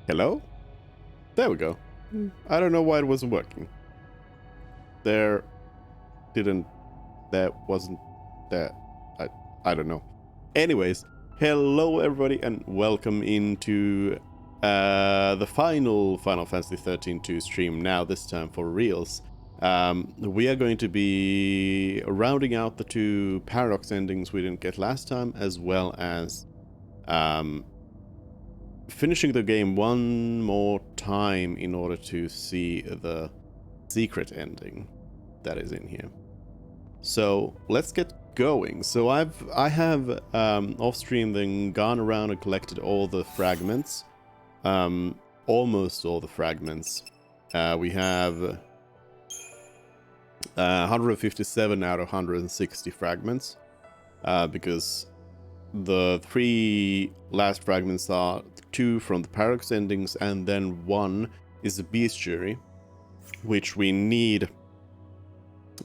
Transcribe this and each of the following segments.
Hello? There we go. I don't know why it wasn't working. There didn't... That wasn't... That... I don't know. Anyways, hello everybody and welcome into the final Final Fantasy 13-2 stream, now this time for reals. We are going to be rounding out the two Paradox endings we didn't get last time, as well as finishing the game one more time in order to see the secret ending that is in here. So let's get going. So I have off stream then gone around and collected all the fragments, almost all the fragments. We have 157 out of 160 fragments, because the three last fragments are two from the Paradox endings, and then one is the Bestiary, which we need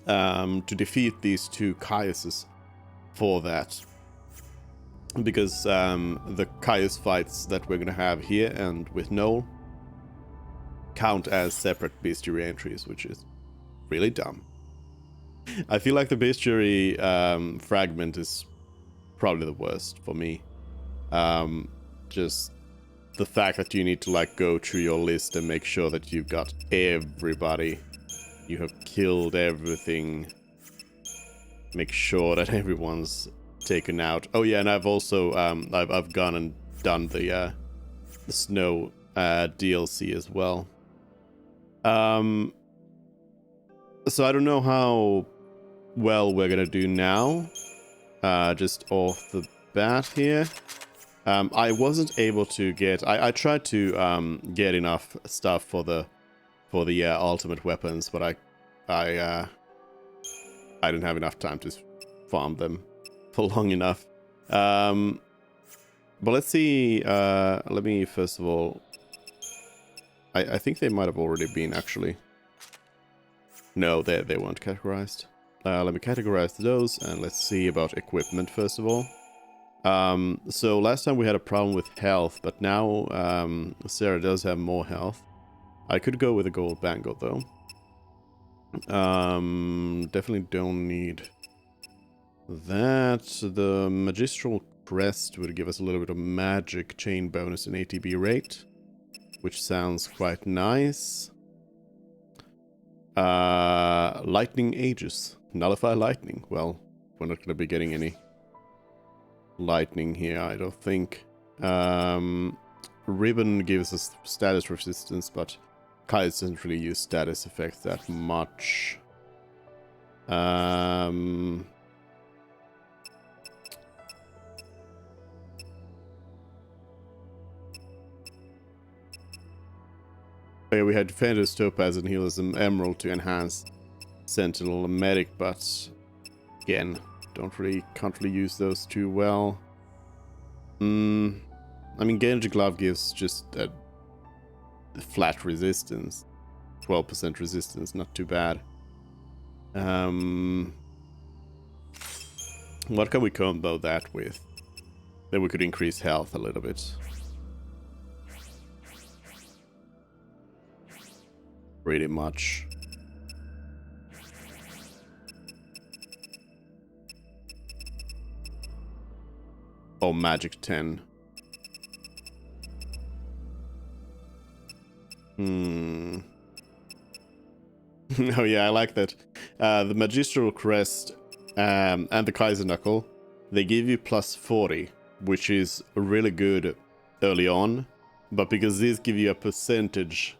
to defeat these two Caiuses for that. Because the Caius fights that we're gonna have here and with Noel count as separate Bestiary entries, which is really dumb. I feel like the Bestiary fragment is probably the worst for me. Just the fact that you need to like go through your list and make sure that you've got everybody, you have killed everything, make sure that everyone's taken out. Oh yeah, and I've also I've gone and done the snow DLC as well. So I don't know how well we're gonna do now. Just off the bat here. I wasn't able to get... I tried to get enough stuff for the ultimate weapons, but I didn't have enough time to farm them for long enough. But let's see. Let me first of all... I think they might have already been, actually. No, they weren't categorized. Let me categorize those, and let's see about equipment first of all. So last time we had a problem with health, but now Sarah does have more health. I could go with a gold bangle though. Definitely don't need that. The magistral crest would give us a little bit of magic chain bonus and ATB rate, which sounds quite nice. Lightning Aegis. Nullify lightning. Well, we're not going to be getting any lightning here, I don't think. Ribbon gives us status resistance, but Caius doesn't really use status effects that much. Oh yeah, we had Defender's Topaz and Healism Emerald to enhance Sentinel and Medic, but again, can't really use those too well. I mean, Genji Glove gives just a flat resistance, 12% resistance, not too bad. What can we combo that with? Then we could increase health a little bit. Pretty much. Oh, magic 10. Oh yeah, I like that. The Magistral Crest and the Kaiser Knuckle, they give you plus 40, which is really good early on. But because these give you a percentage,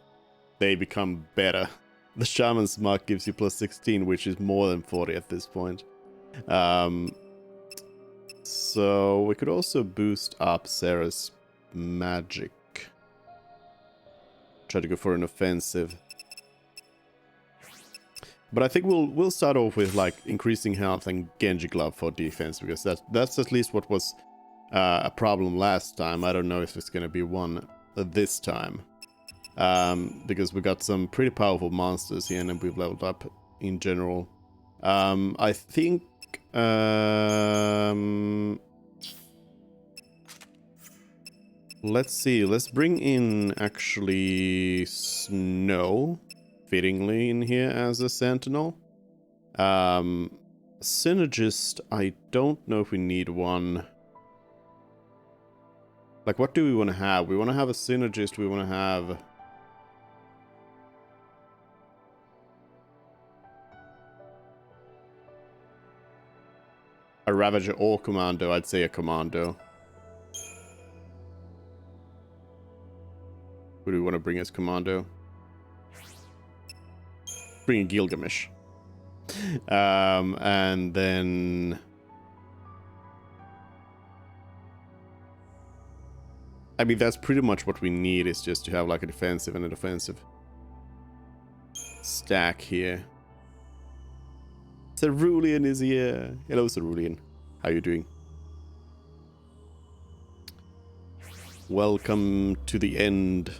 they become better. The Shaman's Mark gives you plus 16, which is more than 40 at this point. So we could also boost up Sarah's magic. Try to go for an offensive. But I think we'll start off with like increasing health and Genji Glove for defense, because that's at least what was a problem last time. I don't know if it's gonna be one this time. Because we got some pretty powerful monsters here, and we've leveled up in general. I think Let's see. Let's bring in actually Snow, fittingly in here as a sentinel. Synergist, I don't know if we need one. Like, what do we want to have? We want to have a synergist. We want to have... a Ravager or Commando. I'd say a Commando. Who do we want to bring as Commando? Bring Gilgamesh. And then... I mean, that's pretty much what we need, is just to have like a defensive and a defensive stack here. Cerulean is here. Hello, Cerulean. How you doing? Welcome to the end.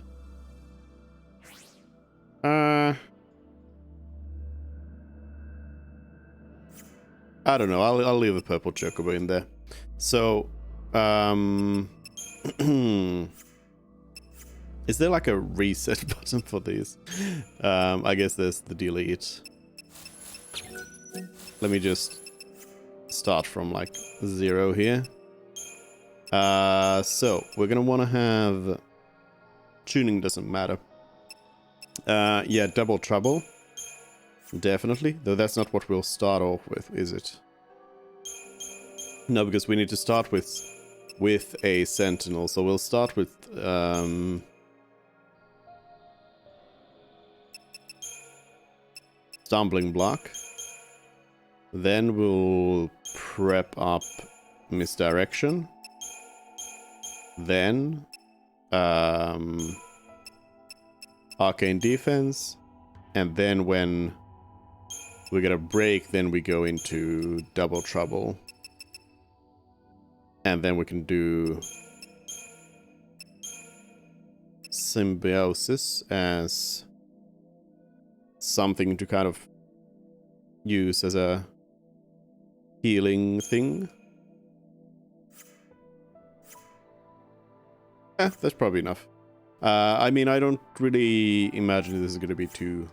I don't know. I'll leave the purple chocobo in there. So, is there like a reset button for these? I guess there's the delete. Let me just start from like 0 here. So we're gonna want to have tuning, doesn't matter. Yeah, double trouble, definitely. Though that's not what we'll start off with, is it? No, because we need to start with a sentinel. So we'll start with stumbling block. Then we'll prep up misdirection. Then arcane defense. And then when we get a break, then we go into double trouble. And then we can do symbiosis as something to kind of use as a healing thing. That's probably enough. I mean, I don't really imagine this is going to be too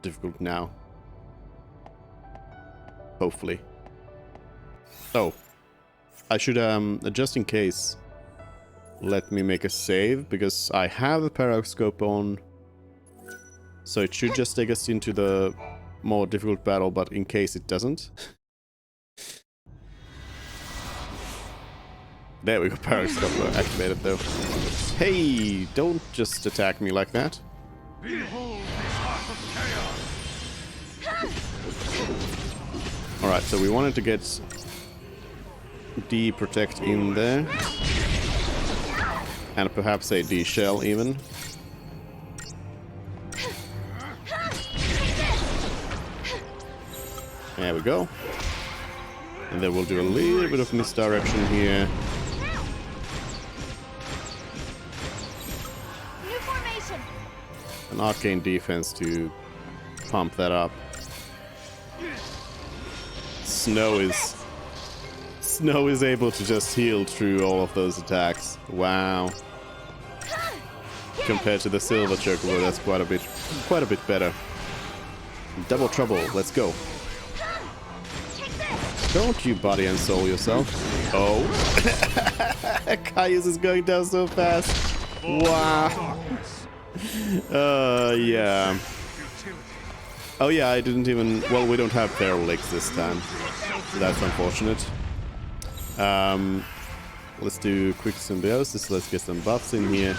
difficult now. Hopefully. Oh. I should, just in case, let me make a save, because I have the Periscope on. So it should just take us into the more difficult battle, but in case it doesn't. There we go, Periscope activated though. Hey, don't just attack me like that. Alright, so we wanted to get D-Protect in there. And perhaps a D-Shell even. There we go. And then we'll do a little bit of misdirection here. An arcane defense to pump that up. Snow is able to just heal through all of those attacks. Wow. Compared to the silver chocobo, that's quite a bit better. Double trouble, let's go. Don't you body and soul yourself. Oh. Caius is going down so fast. Wow. Yeah. Oh yeah, I didn't even... Well, we don't have feral legs this time. That's unfortunate. Let's do quick symbiosis. Let's get some buffs in here.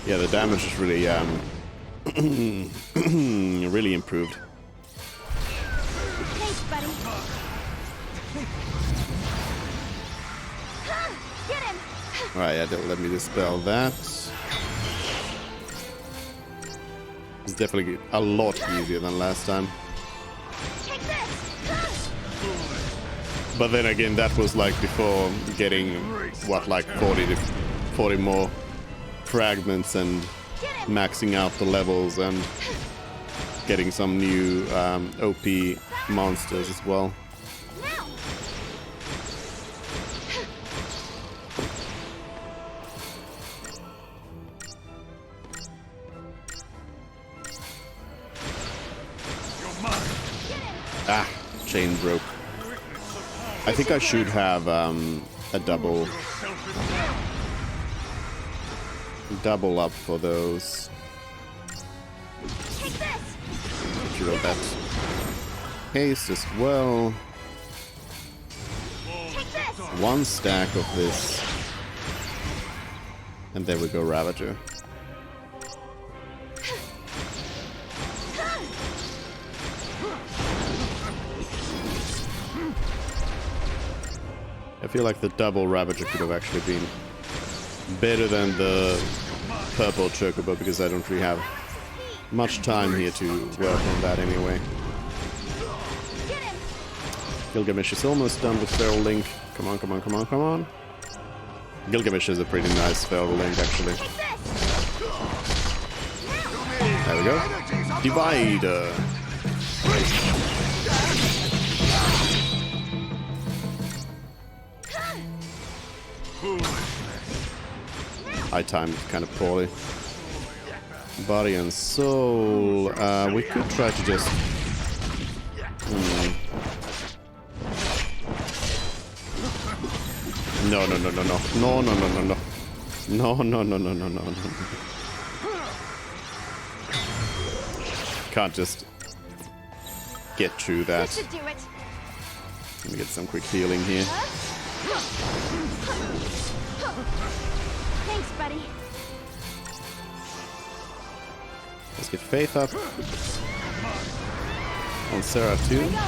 Yeah, the damage is really, really improved. Thanks, buddy. Get him. Alright, yeah, let me dispel that. It's definitely a lot easier than last time. Take this. But then again, that was like before getting, what, like 40 more fragments and maxing out the levels and getting some new OP monsters as well. Now. Ah, chain broke. I think I should have a double up for those. Take this. Should have that haste as well. Take this. One stack of this. And there we go, Ravager. I feel like the double Ravager could have actually been better than the purple Chocobo because I don't really have much time here to work on that anyway. Get him. Gilgamesh is almost done with Feral Link. Come on, come on, come on, come on. Gilgamesh is a pretty nice Feral Link, actually. Take this. There we go. Divider. I timed it kind of poorly. Body and soul. We could try to just... No, no, no, no, no. No, no, no, no, no. No, no, no, no, no, no, no. Can't just get through that. This should do it. Let me get some quick healing here. Thanks, buddy. Let's get Faith up. On Sarah too. Here we go.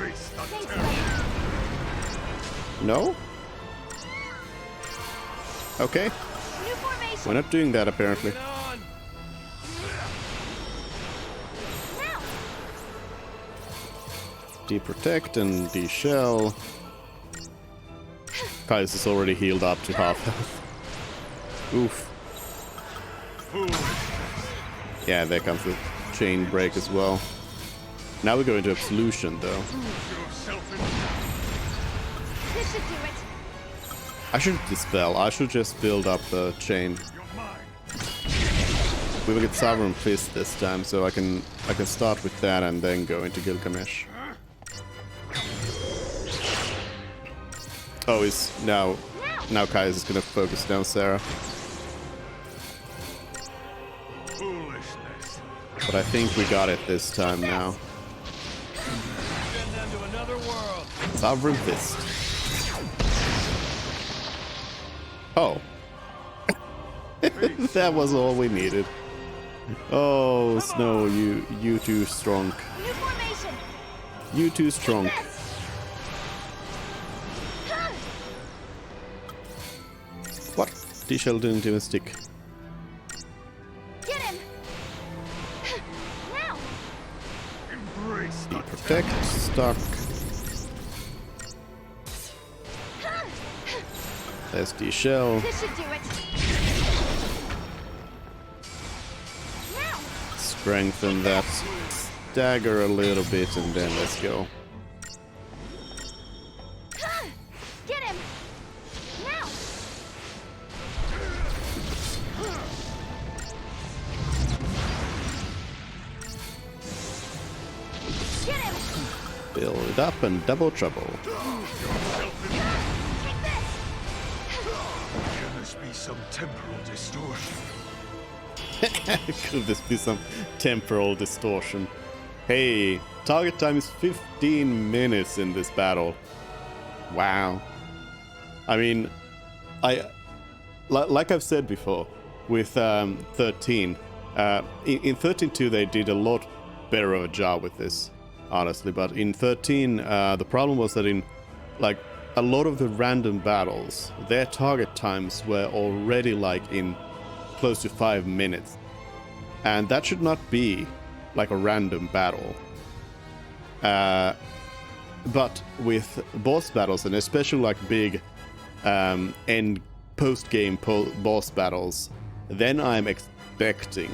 Thanks, buddy. No? Okay. New formation. We're not doing that apparently. Now. Deprotect and de-shell. Kai's is already healed up to half health. Oof. Yeah, there comes the chain break as well. Now we go into Absolution though. This should do it. I should dispel. I should just build up the chain. We will get Sovereign Fist this time, so I can start with that and then go into Gilgamesh. Oh, he's now Kai is gonna focus down Sarah. But I think we got it this time now. Sovereign Fist. Oh. That was all we needed. Oh, Snow, you too strong. New formation. You too strong. What? D-shell didn't even stick. Get him. Now. Protect, stuck. There's D-shell. This should do it. Now. Strengthen that stagger a little bit and then let's go. Get him. Now. Get him. Build it up and double trouble. Take this. There must be some temporal distortion. Could this be some temporal distortion? Hey, target time is 15 minutes in this battle. Wow. I mean, like I've said before, with 13, in 13.2 they did a lot better of a job with this, honestly. But in 13, the problem was that in like a lot of the random battles, their target times were already like in close to 5 minutes. And that should not be like a random battle. But with boss battles, and especially like big end post-game boss battles, then I'm expecting,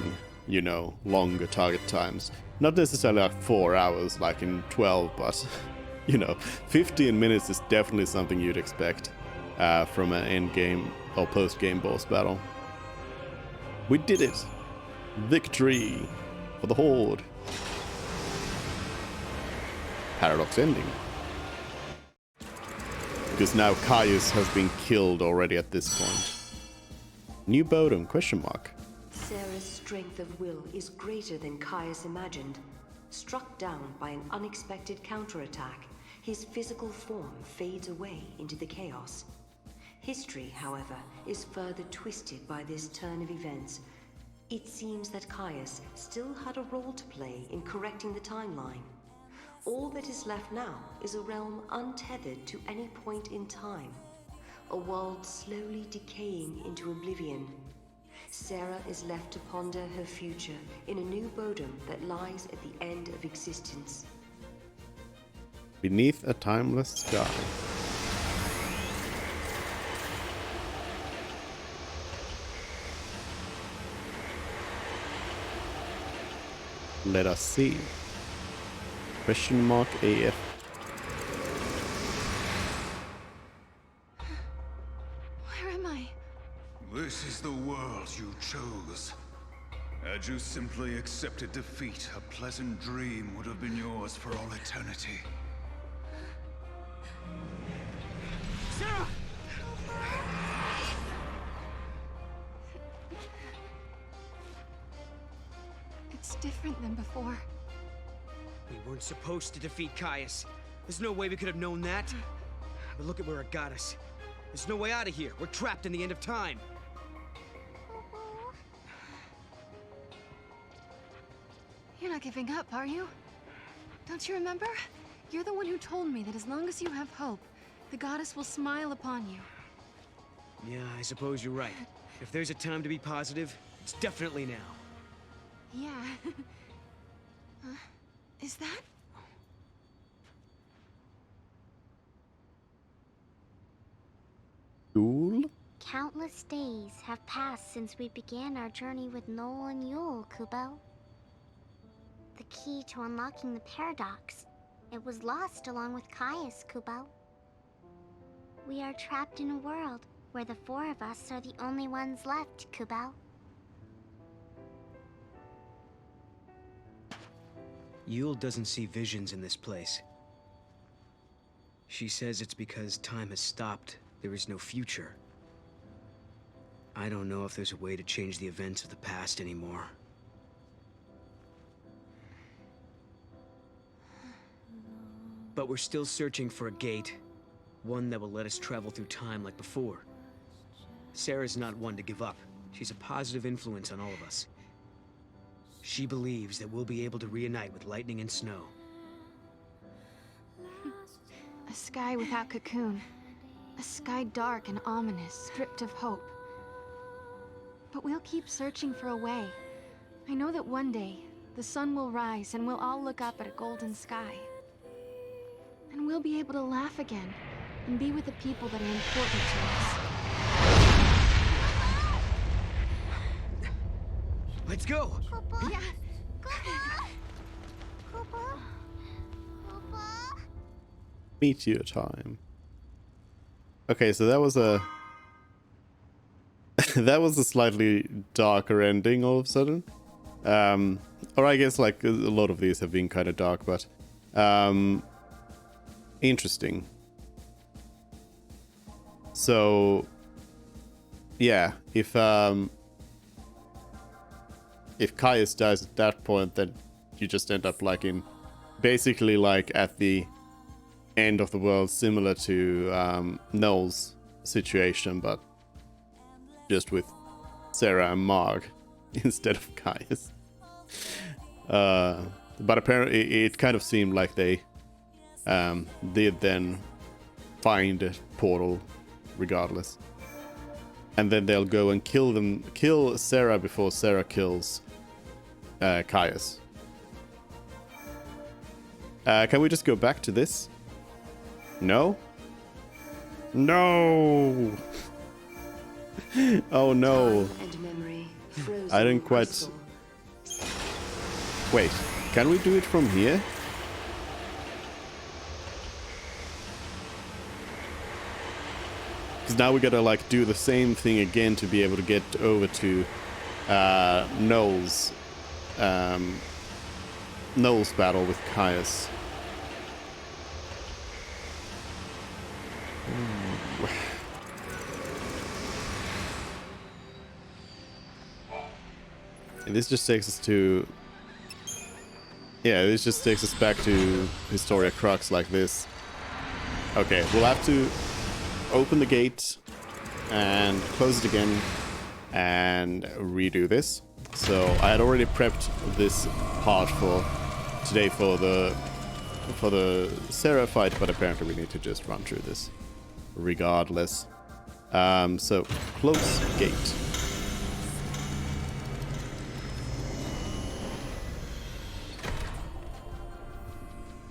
you know, longer target times. Not necessarily like 4 hours like in 12, but, you know, 15 minutes is definitely something you'd expect from an end-game or post-game boss battle. We did it! Victory for the Horde. Paradox ending. Because now Caius has been killed already at this point. New Bodum, question mark. Sarah's strength of will is greater than Caius imagined. Struck down by an unexpected counterattack, his physical form fades away into the chaos. History, however, is further twisted by this turn of events. It seems that Caius still had a role to play in correcting the timeline. All that is left now is a realm untethered to any point in time. A world slowly decaying into oblivion. Sarah is left to ponder her future in a new Bodum that lies at the end of existence. Beneath a timeless sky. Let us see. Question mark AF. Where am I? This is the world you chose. Had you simply accepted defeat, a pleasant dream would have been yours for all eternity. Sarah! It's different than before. We weren't supposed to defeat Caius. There's no way we could have known that. But look at where it got us. There's no way out of here. We're trapped in the end of time. You're not giving up, are you? Don't you remember? You're the one who told me that as long as you have hope, the goddess will smile upon you. Yeah, I suppose you're right. If there's a time to be positive, it's definitely now. Yeah. Is that? Cool. Countless days have passed since we began our journey with Noel and Yule, Kubo. The key to unlocking the paradox. It was lost along with Caius, Kubo. We are trapped in a world where the four of us are the only ones left, Kubo. Yule doesn't see visions in this place. She says it's because time has stopped. There is no future. I don't know if there's a way to change the events of the past anymore. But we're still searching for a gate. One that will let us travel through time like before. Sarah's not one to give up. She's a positive influence on all of us. She believes that we'll be able to reunite with lightning and snow. A sky without Cocoon. A sky dark and ominous, stripped of hope. But we'll keep searching for a way. I know that one day, the sun will rise and we'll all look up at a golden sky. And we'll be able to laugh again, and be with the people that are important to us. Let's go! Yeah. Meteor time. Okay, so that was a that was a slightly darker ending all of a sudden. Or I guess like a lot of these have been kind of dark, but interesting. So yeah, if Caius dies at that point, then you just end up like in basically like at the end of the world, similar to Noel's situation, but just with Sarah and Marg instead of Caius. But apparently it kind of seemed like they did then find a portal regardless. And then they'll go and kill Sarah before Sarah kills Caius. Can we just go back to this? No? No! Oh no. Time and memory, frozen I didn't in quite... crystal. Wait, can we do it from here? Because now we gotta like do the same thing again to be able to get over to Noel's battle with Caius. And this just takes us to... Yeah, this just takes us back to Historia Crux like this. Okay, we'll have to open the gate and close it again and redo this. So I had already prepped this part for today for the Sarah fight, but apparently we need to just run through this regardless. So close gate.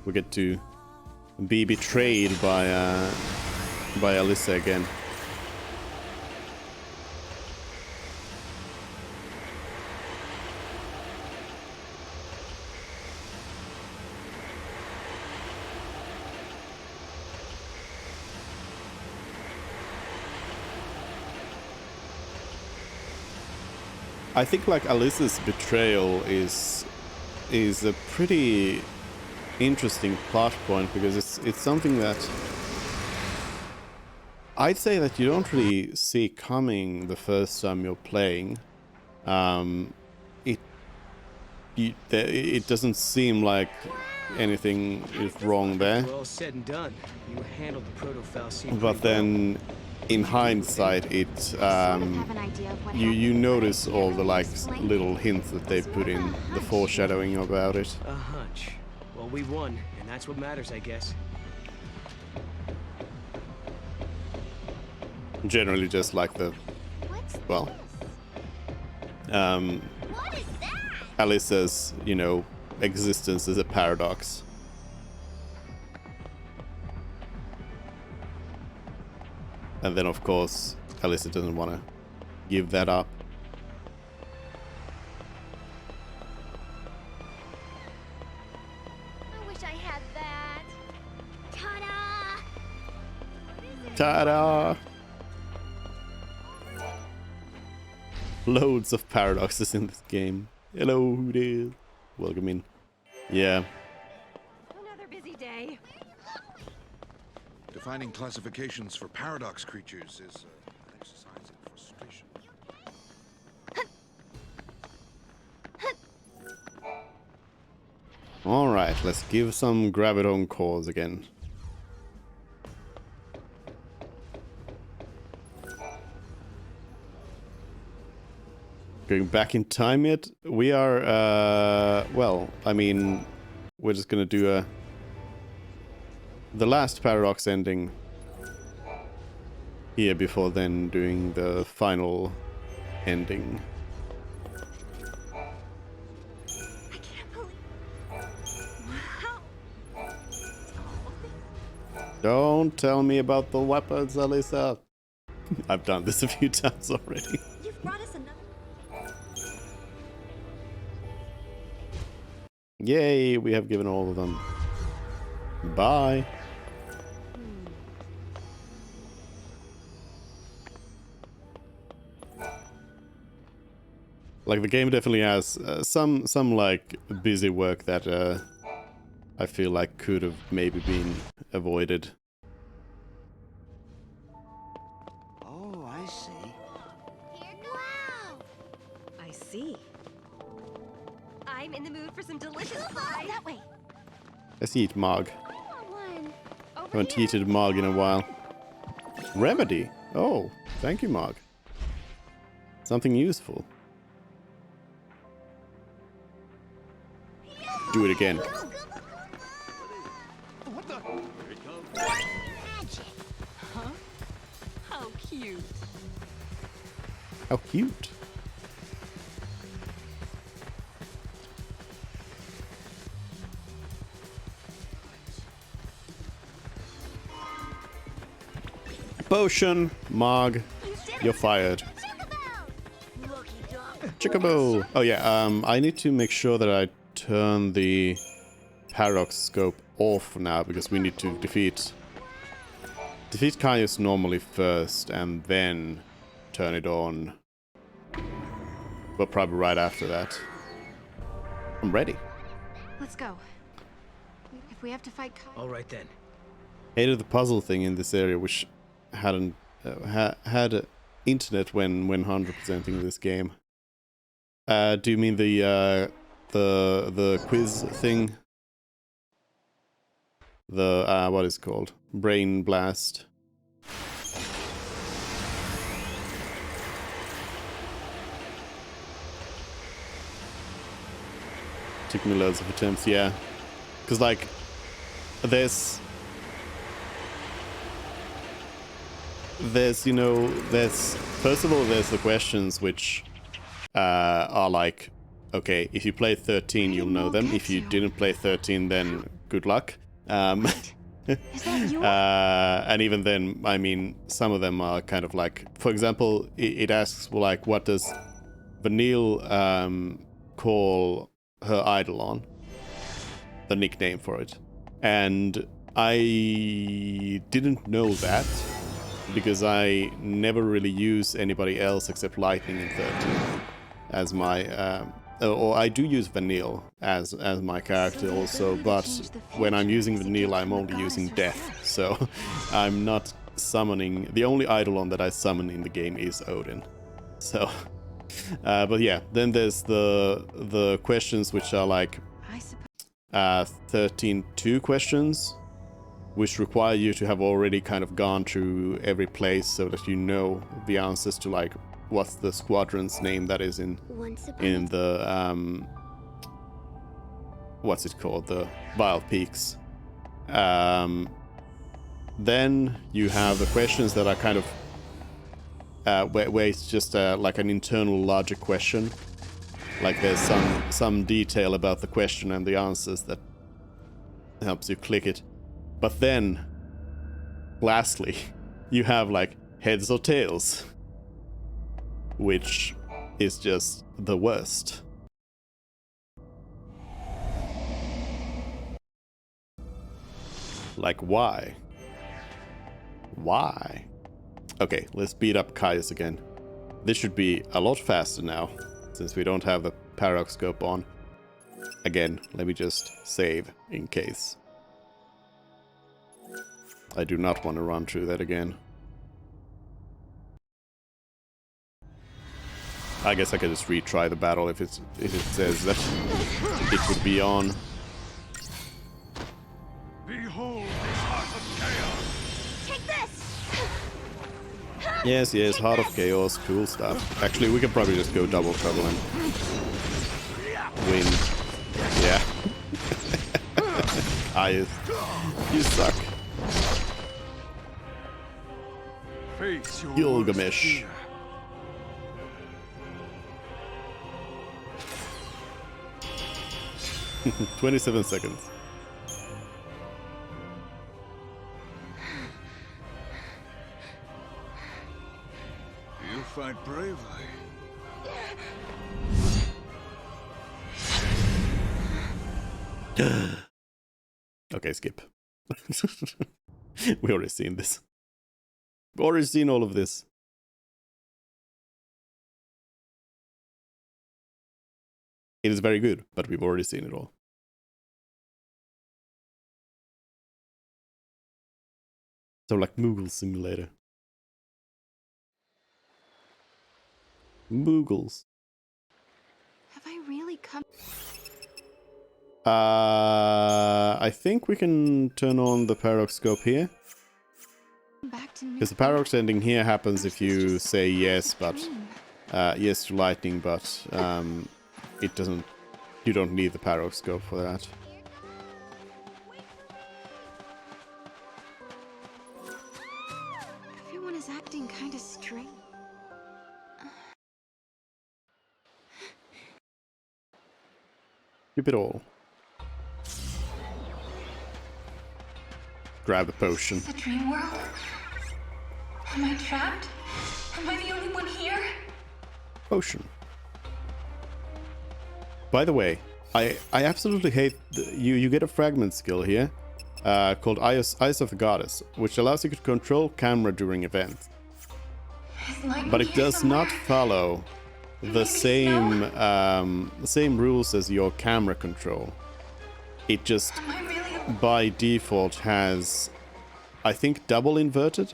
We get to be betrayed by Alyssa again. I think like Alyssa's betrayal is a pretty interesting plot point, because it's something that I'd say that you don't really see coming the first time you're playing. It doesn't seem like anything is wrong there. Well said and done. You handled the proto-Falcine. But then, in hindsight, it Sort of have an idea of what you happened. notice all the like Explain. little hints that they put in, the foreshadowing about it. A hunch. Well, we won, and that's what matters, I guess. Generally, just like the What's well, this? What is that? Alyssa's, you know, existence is a paradox. And then, of course, Alyssa doesn't want to give that up. I wish I had that. Ta-da! Ta-da! Loads of paradoxes in this game. Hello, who it is? Welcome in. Yeah. Another busy day. Defining classifications for paradox creatures is an exercise in frustration. Alright, let's give some graviton cores again. Going back in time yet? We are, well, I mean, we're just gonna do the last paradox ending here before then doing the final ending. I can't believe. Wow. Don't tell me about the weapons, Alyssa. I've done this a few times already. You've brought us another. Yay, we have given all of them. Bye. Like, the game definitely has some like busy work that I feel like could have maybe been avoided. Oh, I see. Wow! I see. I'm in the mood for some delicious Oh, pie. that way. Let's eat Mog. I want one. Over Haven't here. eaten Mog in a while. Remedy. Oh, thank you, Mog. Something useful. Do it again. Magic. Huh? How cute. How cute. Potion, Mog, you're fired. Chickaboo! Oh yeah, I need to make sure that I turn the paradox scope off now, because we need to defeat Caius normally first and then turn it on. But probably right after that. I'm ready. Let's go. If we have to fight Kai... All right then. Hated the puzzle thing in this area, which hadn't had internet when 100%ing this game. Do you mean the quiz thing? The what is it called? Brain blast. Took me loads of attempts, yeah. Because, like, there's, you know, first of all, there's the questions which are like, okay, if you play 13, you'll know them. If you didn't play 13, then good luck. And even then, I mean, some of them are kind of like, for example, it asks, well, like, what does Vanille call her Eidolon? The nickname for it. And I didn't know that because I never really use anybody else except Lightning in 13 as my or I do use Vanille as my character also, but when I'm using Vanille I'm only using Death, so I'm not summoning. The only Eidolon that I summon in the game is Odin. So but yeah, then there's the questions which are like 13-2 questions, which require you to have already kind of gone through every place so that you know the answers to, like, what's the squadron's name that is in the what's it called, the Wild Peaks. Then you have the questions that are kind of where it's just like an internal logic question. Like there's some detail about the question and the answers that helps you click it. But then, lastly, you have like heads or tails, which is just the worst. Like, why? Why? Okay, let's beat up Caius again. This should be a lot faster now, since we don't have the Paradox Scope on. Again, let me just save in case. I do not want to run through that again. I guess I could just retry the battle if it says that it would be on. Behold this heart of chaos. Take this! Yes, yes, Heart of Chaos, cool stuff. Actually, we can probably just go double trouble and win. Yeah. Caius, you suck. Face your Gilgamesh. 27 seconds. You fight bravely. Okay, skip. We already seen this. We've already seen all of this. It is very good, but we've already seen it all. So like Moogle Simulator. Moogles. Have I really come? I think we can turn on the Paradox Scope here. Back to Because the Paradox ending here happens if you say yes, but yes to lightning, but it doesn't. You don't need the Paradox Scope for that. Everyone is acting kind of strange. Keep it all. Grab the potion. The dream world? Am I trapped? Am I the only one here? Potion. By the way, I absolutely hate you get a fragment skill here called Eyes of the Goddess, which allows you to control camera during events. But it does not follow the same rules as your camera control. It just by default has, I think, double inverted?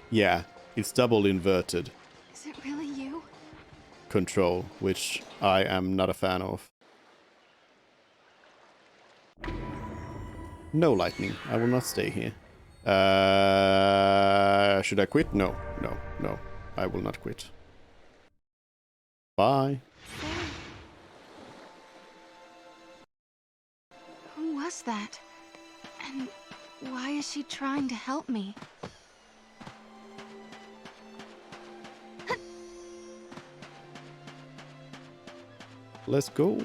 Yeah, it's double inverted Is it really you? control, which I am not a fan of. No lightning. I will not stay here. Should I quit? No, no, no. I will not quit. Bye. Who was that? And why is she trying to help me? Let's go.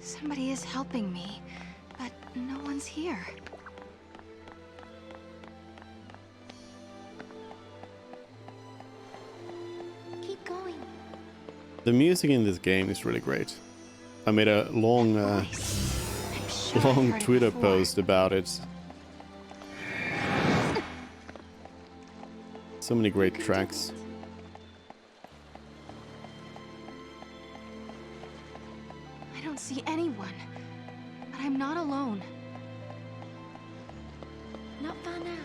Somebody is helping me, but no one's here. Keep going. The music in this game is really great. I made a long, long Twitter post about it. So many great tracks. I don't see anyone, but I'm not alone. Not far now.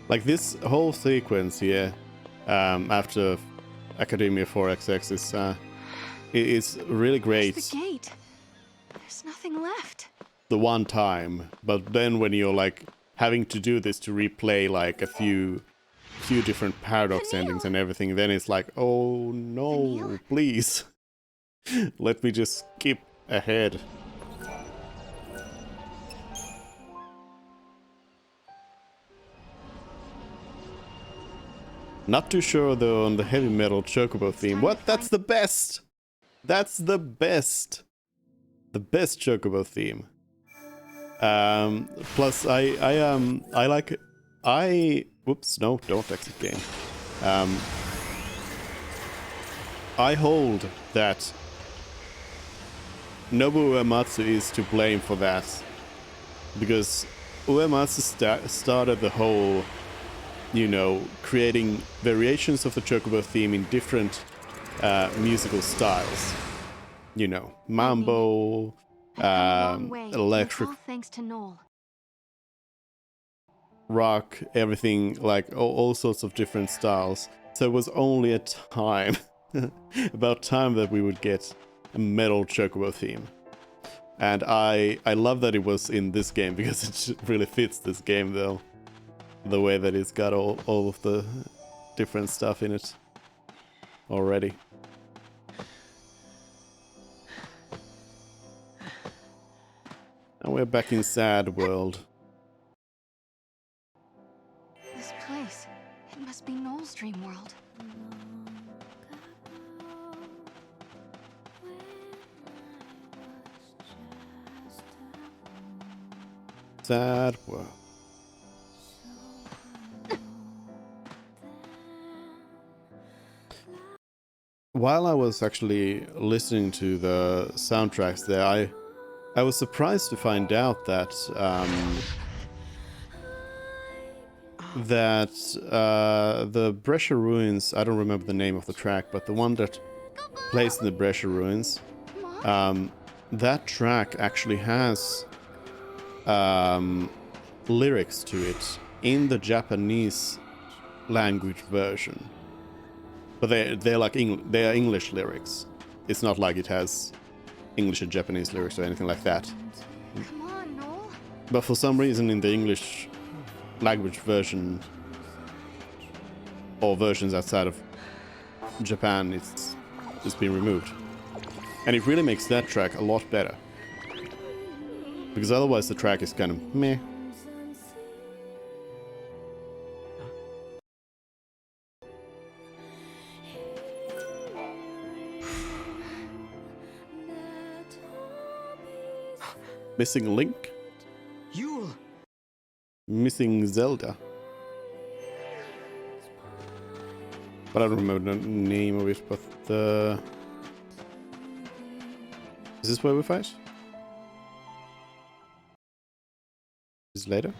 Like this whole sequence here, after Academia 4XX is really great. Where's the gate? There's nothing left. The one time, but then when you're like having to do this to replay like a few different paradox endings and everything, then it's like, oh no, please. Let me just skip ahead. Not too sure though on the heavy metal Chocobo theme. What? That's the best! That's the best! The best Chocobo theme. Plus whoops, no, don't exit game. I hold that Nobuo Uematsu is to blame for that. Because Uematsu started the whole, you know, creating variations of the Chocobo theme in different musical styles. You know, mambo, electric, all thanks to Noel. rock, everything, like all sorts of different styles. So it was only a time, about time that we would get a metal Chocobo theme. And I love that it was in this game because it really fits this game though. The way that it's got all of the different stuff in it already. And we're back in Sad World. This place, it must be Noel's dream world. Sad World. While I was actually listening to the soundtracks there, I was surprised to find out that the Brescia Ruins, I don't remember the name of the track, but the one that plays in the Brescia Ruins, that track actually has lyrics to it in the Japanese language version. But they're like they are English lyrics. It's not like it has English and Japanese lyrics or anything like that. Come on, Noel. But for some reason in the English language version or versions outside of Japan, it's been removed. And it really makes that track a lot better. Because otherwise the track is kind of meh. Missing Link? Yule! Missing Zelda. But I don't remember the name of it, but the... Is this where we fight? Is it later?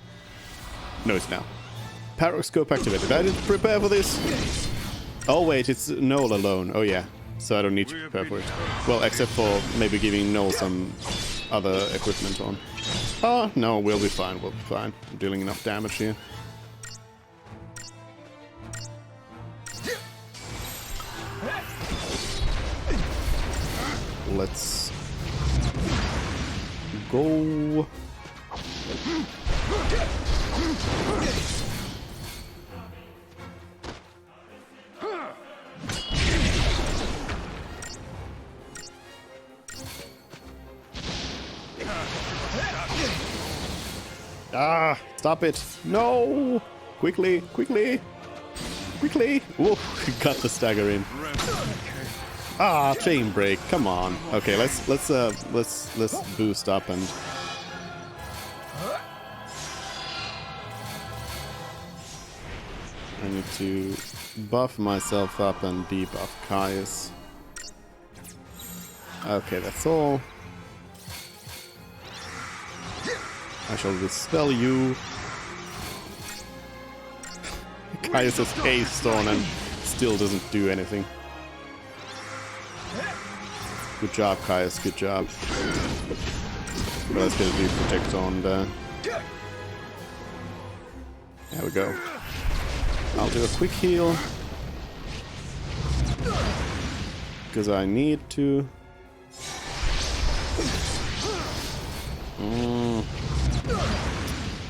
No, it's now. Parascope activated. I didn't prepare for this! Oh wait, it's Noel alone. Oh yeah. So I don't need to prepare for it. Well, except for maybe giving Noel some other equipment on. Oh, no, we'll be fine, we'll be fine. I'm dealing enough damage here. let's go. Ah, stop it. No! Quickly, quickly. Quickly. Whoa, got the stagger in. Ah, chain break. Come on. Okay, let's boost up and I need to buff myself up and debuff Caius. Okay, that's all. I shall dispel you. Caius has aced on and still doesn't do anything. Good job, Caius, good job. But let's get a do protect on there. There we go. I'll do a quick heal. Because I need to.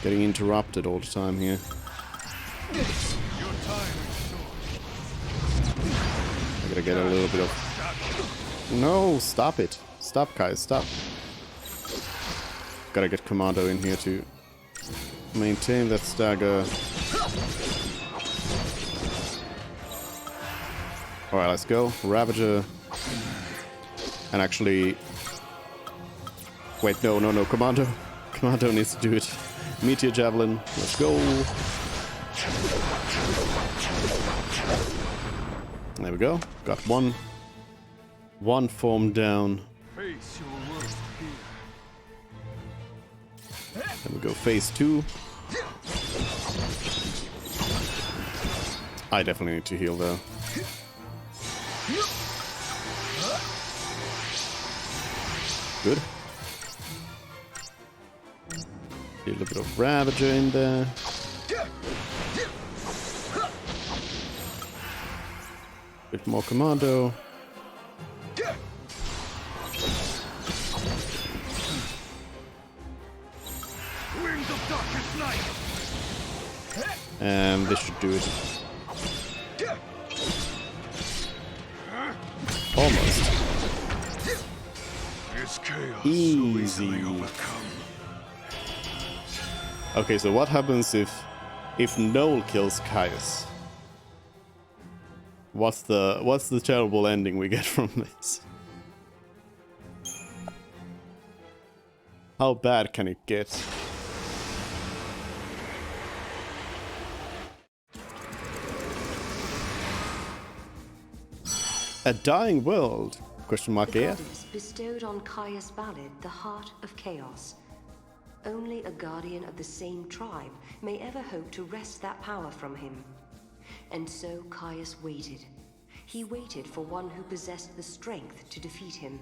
Getting interrupted all the time here. I gotta get a little bit of... No, stop it. Stop, guys, stop. Gotta get Commando in here to maintain that stagger. Alright, let's go. Ravager. And actually... Wait, no, Commando. Commando needs to do it. Meteor Javelin. Let's go. There we go. Got one form down. Then we go phase 2. I definitely need to heal though. Good. A little bit of Ravager in there. Bit more Commando. And this should do it. Almost. Easy. Okay, so what happens if Noel kills Caius? What's the terrible ending we get from this? How bad can it get? A dying world? Question mark The here. goddess bestowed on Caius Ballad the heart of chaos. Only a guardian of the same tribe may ever hope to wrest that power from him. And so Caius waited. He waited for one who possessed the strength to defeat him.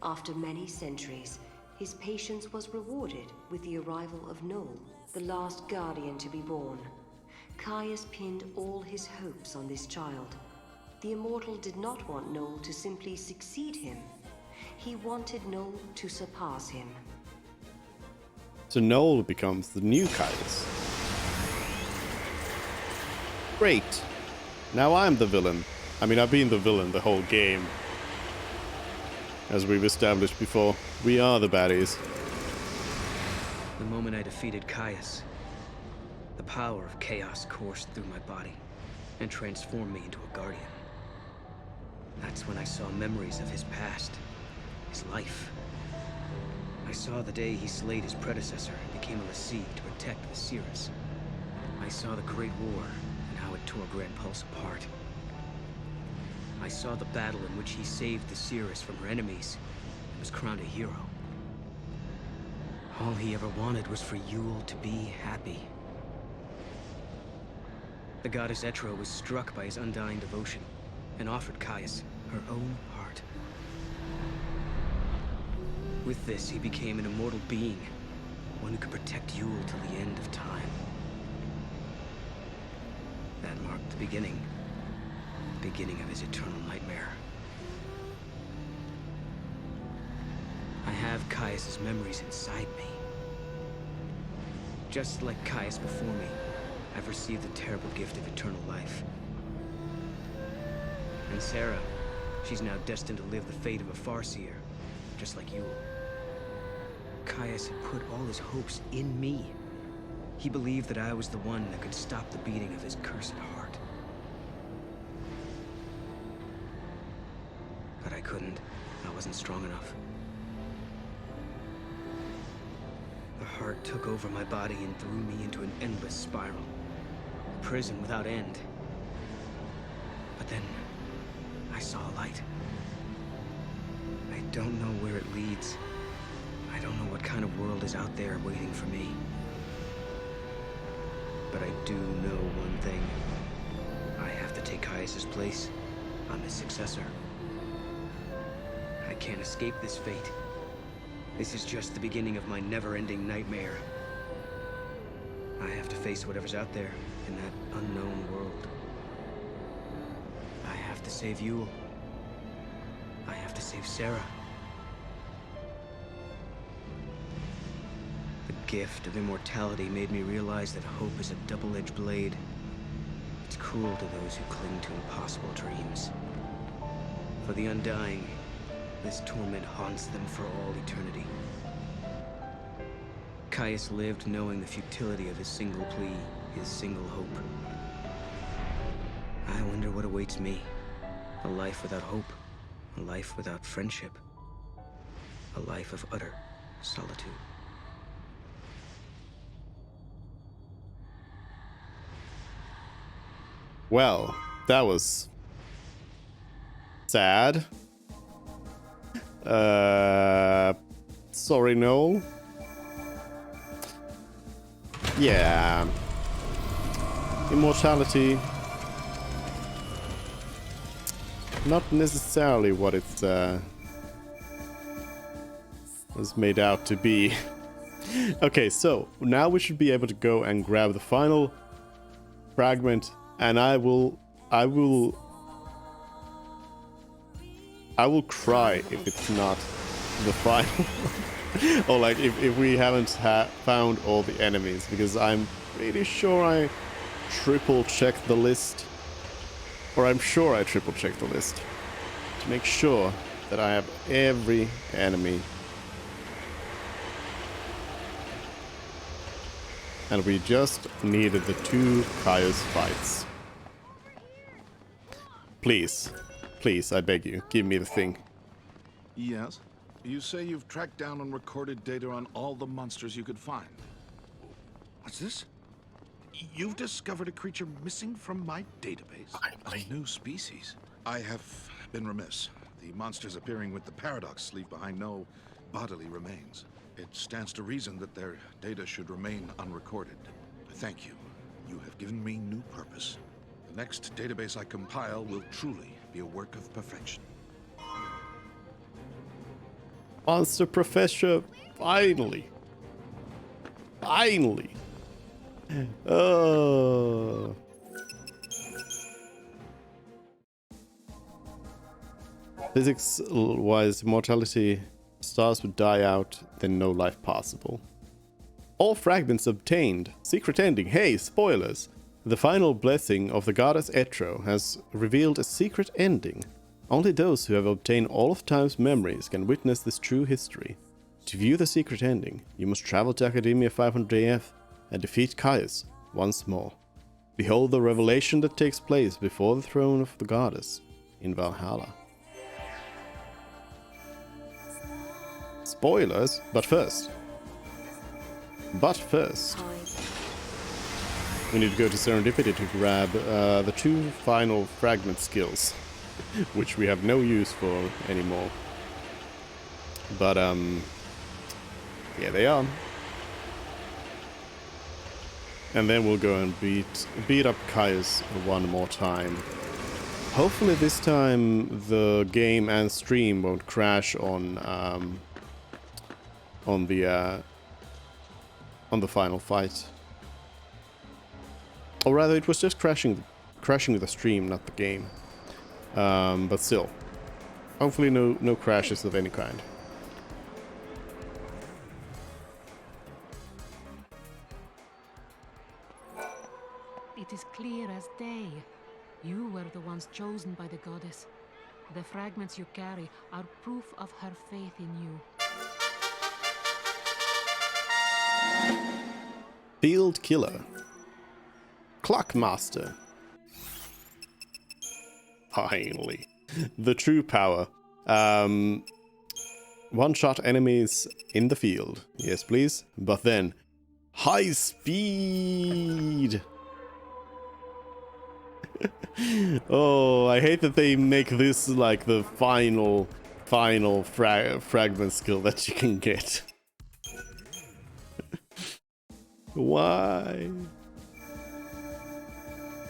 After many centuries, his patience was rewarded with the arrival of Noel, the last guardian to be born. Caius pinned all his hopes on this child. The Immortal did not want Noel to simply succeed him. He wanted Noel to surpass him. So Noel becomes the new Caius. Great. Now I'm the villain. I mean, I've been the villain the whole game. As we've established before, we are the baddies. The moment I defeated Caius, the power of chaos coursed through my body and transformed me into a guardian. That's when I saw memories of his past, his life. I saw the day he slayed his predecessor and became a L'Cie to protect the Cirrus. I saw the Great War and how it tore Grand Pulse apart. I saw the battle in which he saved the Cirrus from her enemies and was crowned a hero. All he ever wanted was for Yule to be happy. The goddess Etra was struck by his undying devotion and offered Caius her own heart. With this, he became an immortal being, one who could protect Yule till the end of time. That marked the beginning of his eternal nightmare. have Caius' memories inside me. Just like Caius before me, I've received the terrible gift of eternal life. And Sarah, she's now destined to live the fate of a Farseer, just like you. Caius had put all his hopes in me. He believed that I was the one that could stop the beating of his cursed heart. But I couldn't. I wasn't strong enough. The heart took over my body and threw me into an endless spiral. A prison without end. But then, I saw a light. I don't know where it leads. I don't know what kind of world is out there waiting for me. But I do know one thing. I have to take Caius' place. I'm his successor. I can't escape this fate. This is just the beginning of my never-ending nightmare. I have to face whatever's out there in that unknown world. I have to save Yule. I have to save Sarah. The gift of immortality made me realize that hope is a double-edged blade. It's cruel to those who cling to impossible dreams. For the Undying, this torment haunts them for all eternity. Caius lived knowing the futility of his single plea, his single hope. I wonder what awaits me. A life without hope. A life without friendship. A life of utter solitude. Well, that was sad. Sorry, Noel. Yeah. Immortality. Not necessarily what it's was made out to be. Okay, so now we should be able to go and grab the final fragment, and I will cry if it's not the final. Or like if we haven't found all the enemies, because I'm pretty sure I triple checked the list. Or I'm sure I triple checked the list to make sure that I have every enemy. And we just needed the 2 Caius fights. Please, please, I beg you, give me the thing. Yes? You say you've tracked down and recorded data on all the monsters you could find. What's this? You've discovered a creature missing from my database? A new species. I have been remiss. The monsters appearing with the Paradox leave behind no bodily remains. It stands to reason that their data should remain unrecorded. Thank you. You have given me new purpose. The next database I compile will truly be a work of perfection. Monster Professor, finally. Finally. Oh. Physics-wise, immortality, stars would die out, then no life possible. All fragments obtained. Secret ending. Hey, spoilers! The final blessing of the goddess Etro has revealed a secret ending. Only those who have obtained all of Time's memories can witness this true history. To view the secret ending, you must travel to Academia 500AF and defeat Caius once more. Behold the revelation that takes place before the throne of the goddess in Valhalla. Spoilers, but first, we need to go to Serendipity to grab the 2 final fragment skills, which we have no use for anymore. But yeah, they are. And then we'll go and beat up Caius one more time. Hopefully this time the game and stream won't crash on the final fight. Or rather, it was just crashing the stream, not the game. But still, hopefully no crashes of any kind. It is clear as day. You were the ones chosen by the goddess. The fragments you carry are proof of her faith in you. Field Killer. Clockmaster. Finally. The true power. One-shot enemies in the field. Yes, please. But then, high speed! Oh, I hate that they make this like the final fragment skill that you can get. Why?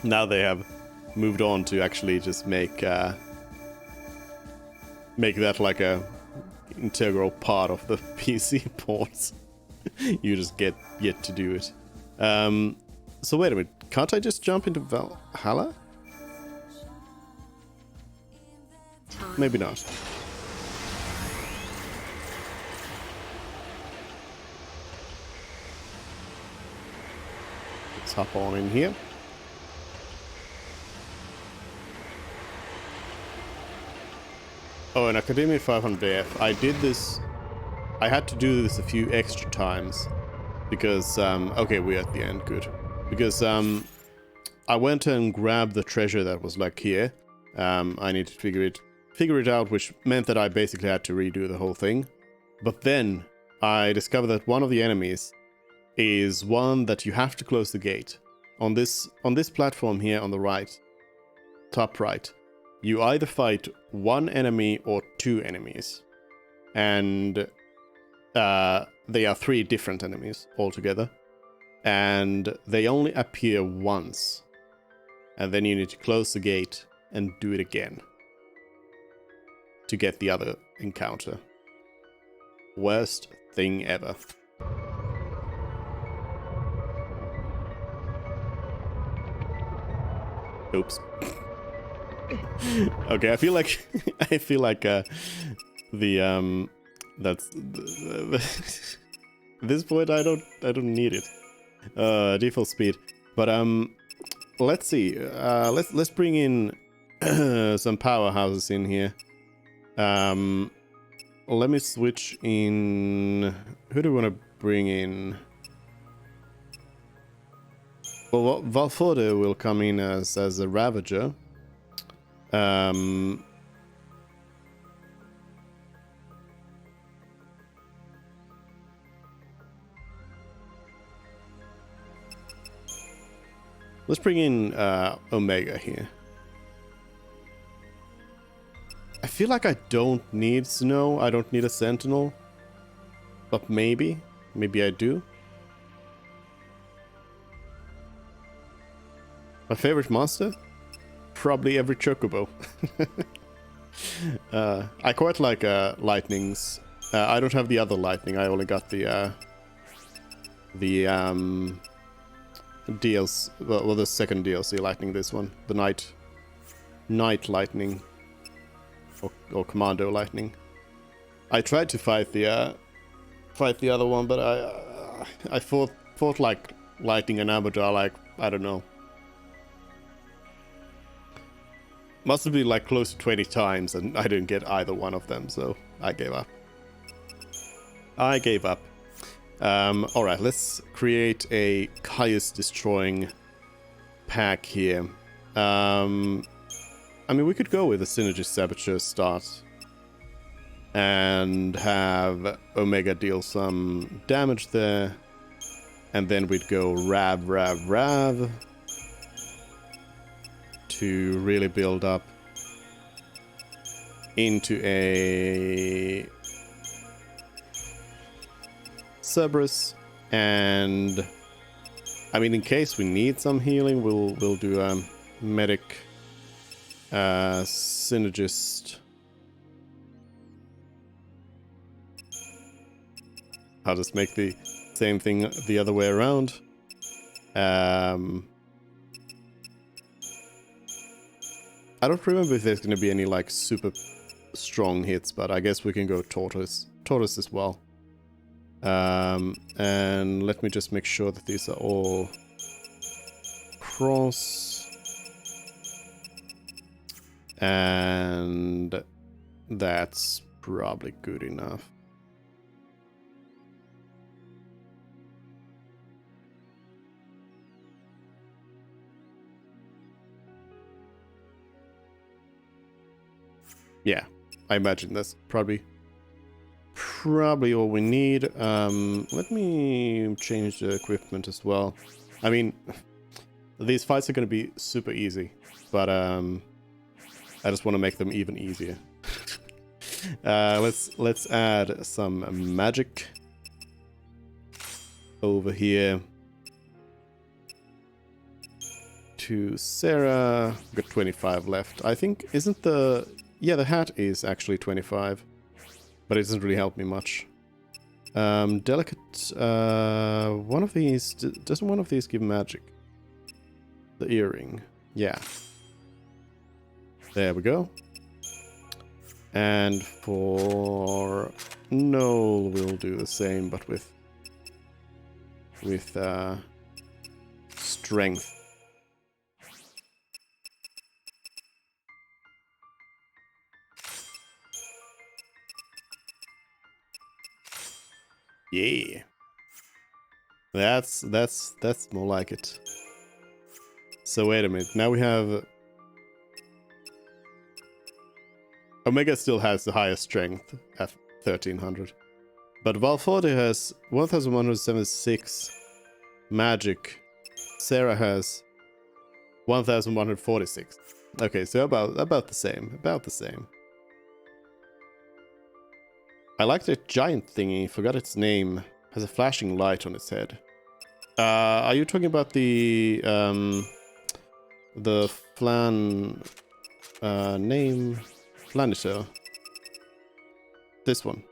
Now they have moved on to actually just make that like a integral part of the PC ports. You just get to do it. So wait a minute, can't I just jump into Valhalla? Maybe not. Let's hop on in here. Oh, an Academia 500F. I did this. I had to do this a few extra times because okay, we're at the end. Good. Because I went and grabbed the treasure that was like here. I need to figure it out, which meant that I basically had to redo the whole thing. But then I discovered that one of the enemies is one that you have to close the gate. On this platform here on the right, top right, you either fight one enemy or two enemies. And they are three different enemies altogether. And they only appear once. And then you need to close the gate and do it again to get the other encounter. Worst thing ever. Oops. Okay, I feel like that's this point I don't need it. Default speed. But let's see. Let's bring in some powerhouses in here. Let me switch in. Who do we want to bring in? Well, Valforde will come in as a Ravager. Let's bring in Omega here. I feel like I don't need Snow. I don't need a Sentinel. But maybe I do. My favorite monster? Probably every Chocobo. I quite like Lightnings. I don't have the other Lightning. I only got the DLC. Well, the second DLC Lightning. This one, the Night Lightning, or Commando Lightning. I tried to fight the other one, but I fought like Lightning and Abadar, like I don't know. Must have been like close to 20 times, and I didn't get either one of them, so I gave up. Alright, let's create a Caius destroying pack here. I mean, we could go with a Synergist Saboteur start and have Omega deal some damage there, and then we'd go Rav to really build up into a Cerberus, and I mean, in case we need some healing, we'll do a medic synergist. I'll just make the same thing the other way around. I don't remember if there's going to be any like super strong hits, but I guess we can go Tortoise as well. And let me just make sure that these are all across. And that's probably good enough. Yeah, I imagine that's probably all we need. Let me change the equipment as well. I mean, these fights are going to be super easy, but I just want to make them even easier. Let's add some magic over here to Sarah. Got 25 left. I think isn't the the hat is actually 25, but it doesn't really help me much. Delicate. One of these doesn't one of these give magic? The earring. Yeah. There we go. And for Noel, we'll do the same, but with strength. Yeah. That's more like it. So wait a minute. Now we have Omega still has the highest strength at 1300. But Valforte has 1176 magic. Sarah has 1146. Okay, so about the same. About the same. I like the giant thingy, forgot its name. Has a flashing light on its head. Are you talking about the Flan name? Flanisher. This one.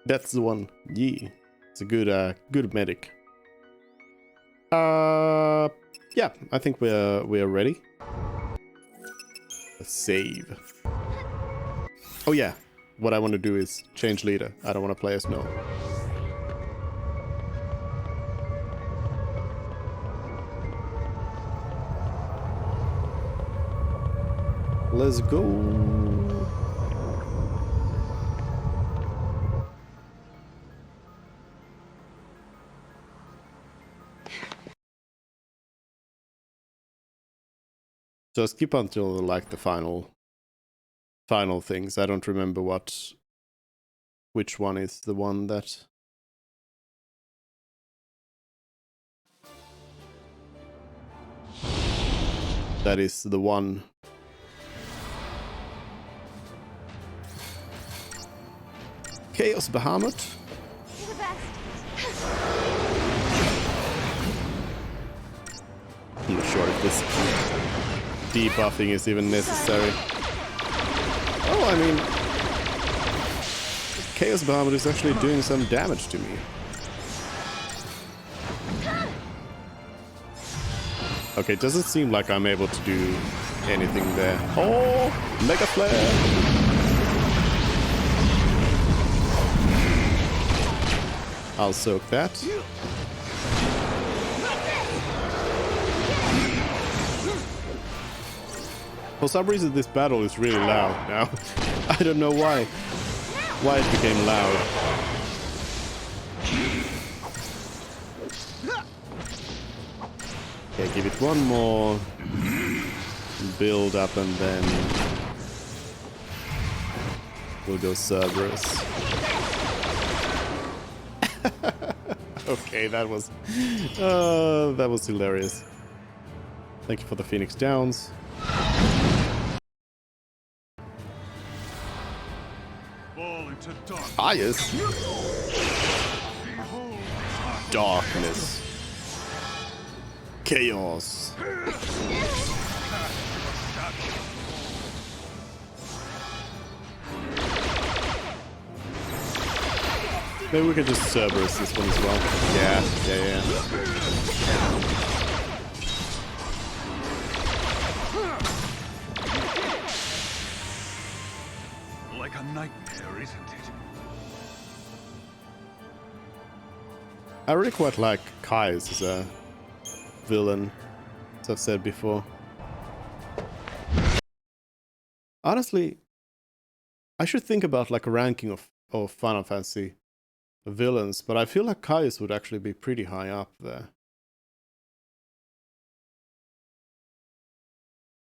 That's the one. Yeah. It's a good medic. Yeah, I think we're ready. Let's save. Oh yeah, what I want to do is change leader. I don't want to play as Noel. Let's go. So skip until like the final things. I don't remember which one is the one that is the one. Chaos Bahamut. You're the best. I'm not sure if this debuffing is even necessary. Oh, I mean, Chaos Bahamut is actually doing some damage to me. Okay, doesn't seem like I'm able to do anything there. Oh, Mega Flare! I'll soak that. For some reason this battle is really loud now. I don't know why it became loud. Okay, give it one more build up and then we'll go Cerberus. Okay, that was hilarious. Thank you for the Phoenix Downs. Ah, yes. Darkness. Chaos. Maybe we could just Cerberus this one as well. Yeah. Like a nightmare, isn't it? I really quite like Caius as a villain, as I've said before. Honestly, I should think about like a ranking of Final Fantasy villains, but I feel like Caius would actually be pretty high up there.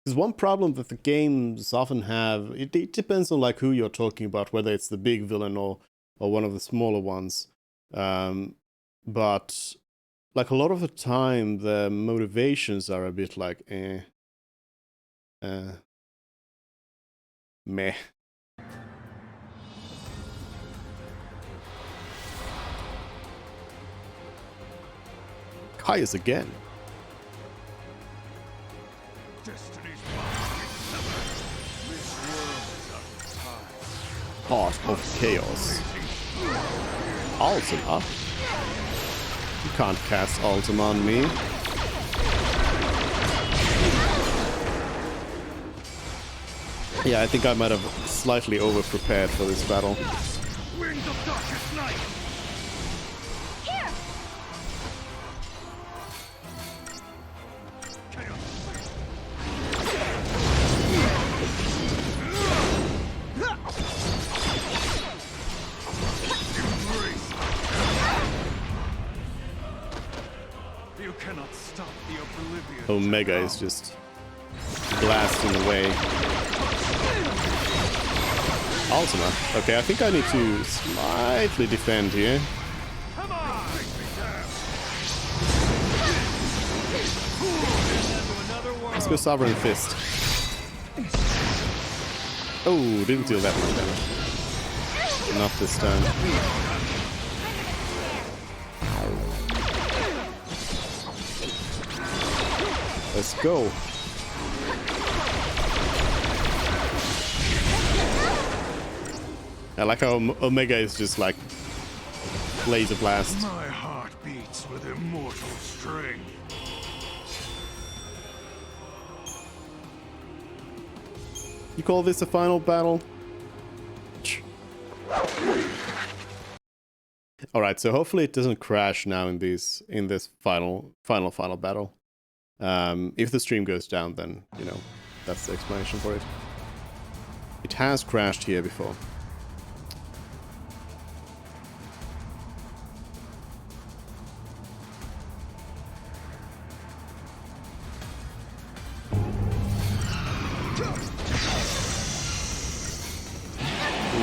Because one problem that the games often have, it depends on like who you're talking about, whether it's the big villain or one of the smaller ones. But like a lot of the time, the motivations are a bit like meh. Caius again. Heart of Chaos. Ultima? You can't cast Ultima on me. Yeah, I think I might have slightly over-prepared for this battle. Wings of darkest night! Here! You cannot stop the oblivion. Omega is just blasting away. Ultima. Okay, I think I need to slightly defend here. Come on! Let's go Sovereign Fist. Oh, didn't deal that much damage. Not this time. Let's go. I like how Omega is just like laser blast. My heart beats with immortal strength. You call this a final battle? All right, so hopefully it doesn't crash now in this final battle. If the stream goes down, then you know that's the explanation for it. It has crashed here before.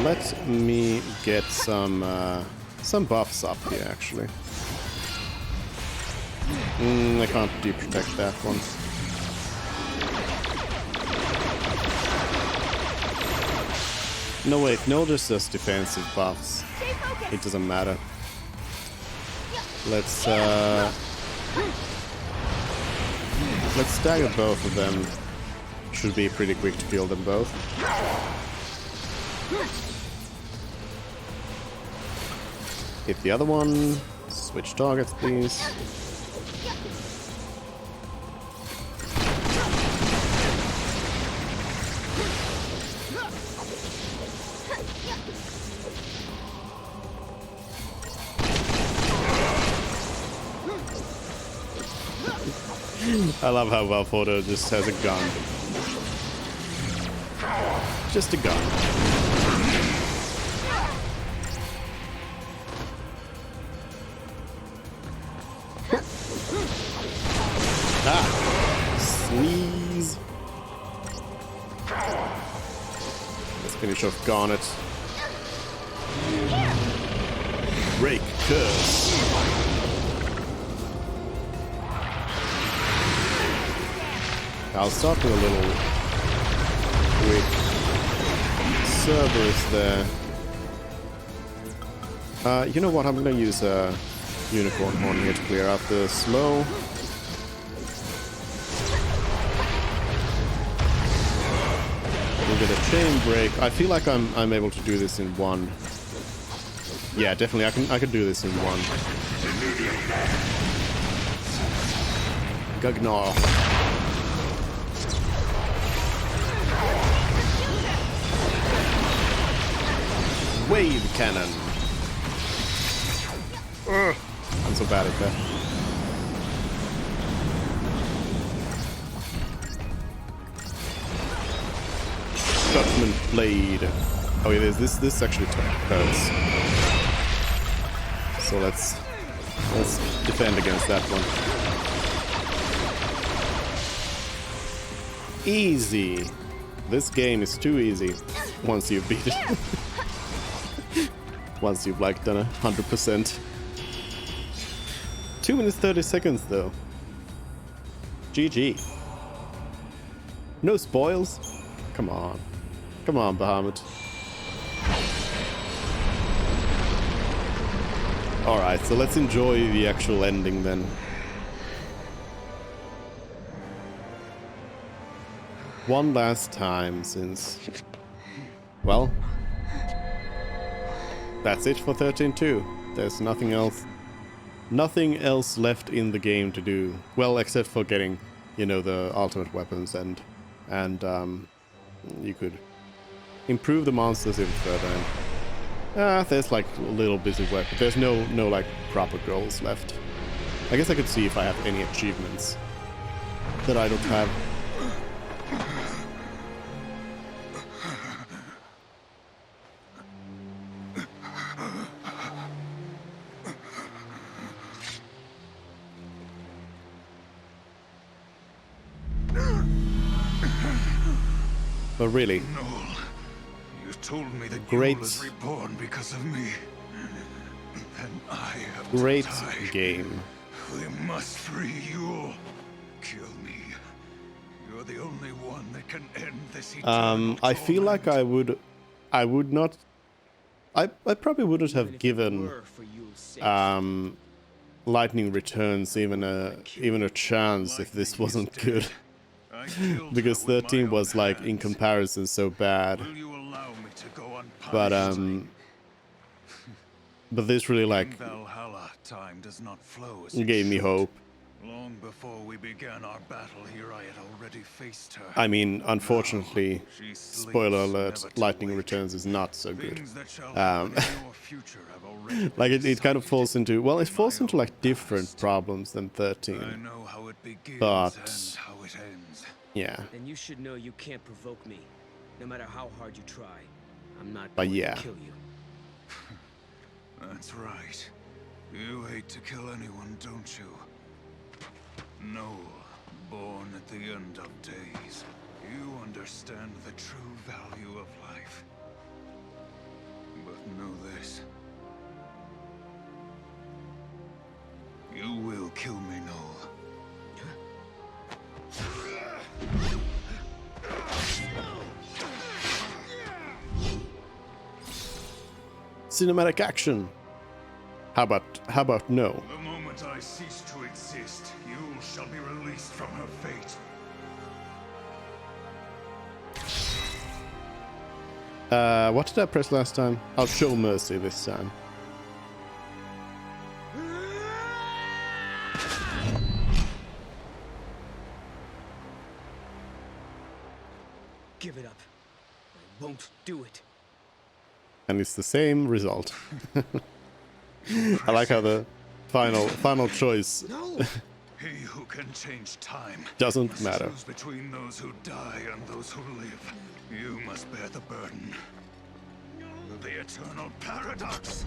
Let me get some buffs up here, actually. I can't deep-protect that one. No, wait, no, just as defensive buffs. It doesn't matter. Let's stagger both of them. Should be pretty quick to kill them both. Hit the other one. Switch targets, please. I love how Valfordo just has a gun. Just a gun. Sneeze. Let's finish off Garnet. Break Curse. I'll start with a little quick Cerberus there. You know what? I'm gonna use a Unicorn Horn here to clear out the slow. We'll get a chain break. I feel like I'm able to do this in one. Yeah, definitely. I can do this in one. Gugnar. Wave cannon. I'm so bad at that. Judgment Blade. Oh, it is. This actually hurts. So let's defend against that one. Easy. This game is too easy once you beat it. Once you've like done 100%. 2 minutes 30 seconds though. GG. No spoils. Come on. Come on, Bahamut. Alright, so let's enjoy the actual ending then. One last time since... Well... That's it for 13.2. There's nothing else left in the game to do. Well, except for getting, you know, the ultimate weapons and you could improve the monsters even further. And, there's like little busy work, but there's no like proper goals left. I guess I could see if I have any achievements that I don't have. But really, Noel, you told me that great, Yule is reborn because of me. Then I have great to die. game. We must free Yule. Kill me. You're the only one that can end this eternal I feel like I would not. I probably wouldn't have given Lightning Returns even a chance if this wasn't good. Because 13 was like in comparison so bad. But this really like gave me hope. Long before we began our battle here, I had already faced her. I mean, unfortunately, spoiler alert, Lightning Returns is not so good. Like it kind of falls into, well, it falls into like different problems than 13. But yeah. Then you should know you can't provoke me. No matter how hard you try, I'm not But going yeah. to kill you. That's right. You hate to kill anyone, don't you? Noel, born at the end of days, you understand the true value of life. But know this. You will kill me, Noel. Cinematic action. How about no? The moment I cease to exist, Yule shall be released from her fate. What did I press last time? I'll show mercy this time. Give it up. I won't do it. And it's the same result. I like how the final choice He who can change time doesn't must matter. choose between those who die and those who live. You must bear the burden. The eternal paradox.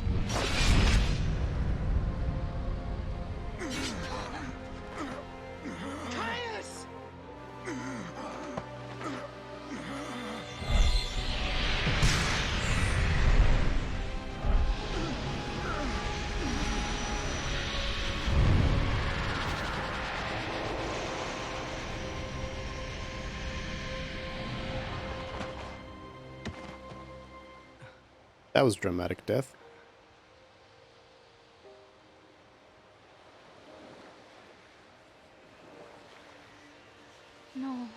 Caius! That was dramatic death. No.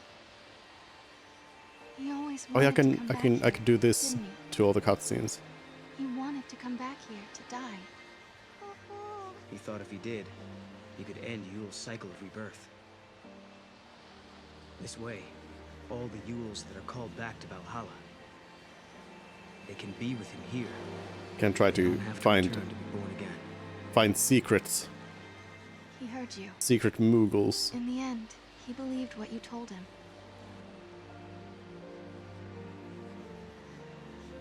He always Oh yeah, wanted to come I back can do here, this didn't to all the cutscenes. he? He wanted to come back here to die. He thought if he did, he could end Yule's cycle of rebirth. This way, all the Yules that are called back to Valhalla, they can be with him here. Can try They to don't have find return to be born again. find secrets He heard you. secret Moogles. In the end, he believed what you told him.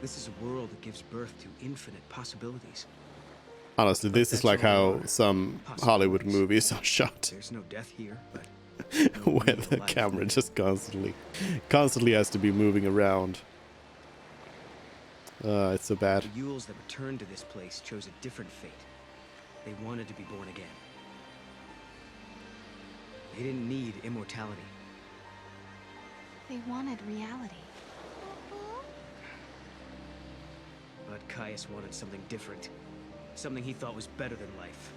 This is a world that gives birth to infinite possibilities. Honestly, this is like how some Hollywood movies are shot. There's no death here, but where the camera just constantly has to be moving around. It's so bad. the Yules that returned to this place chose a different fate. They wanted to be born again. They didn't need immortality. They wanted reality. But Caius wanted something different. Something he thought was better than life.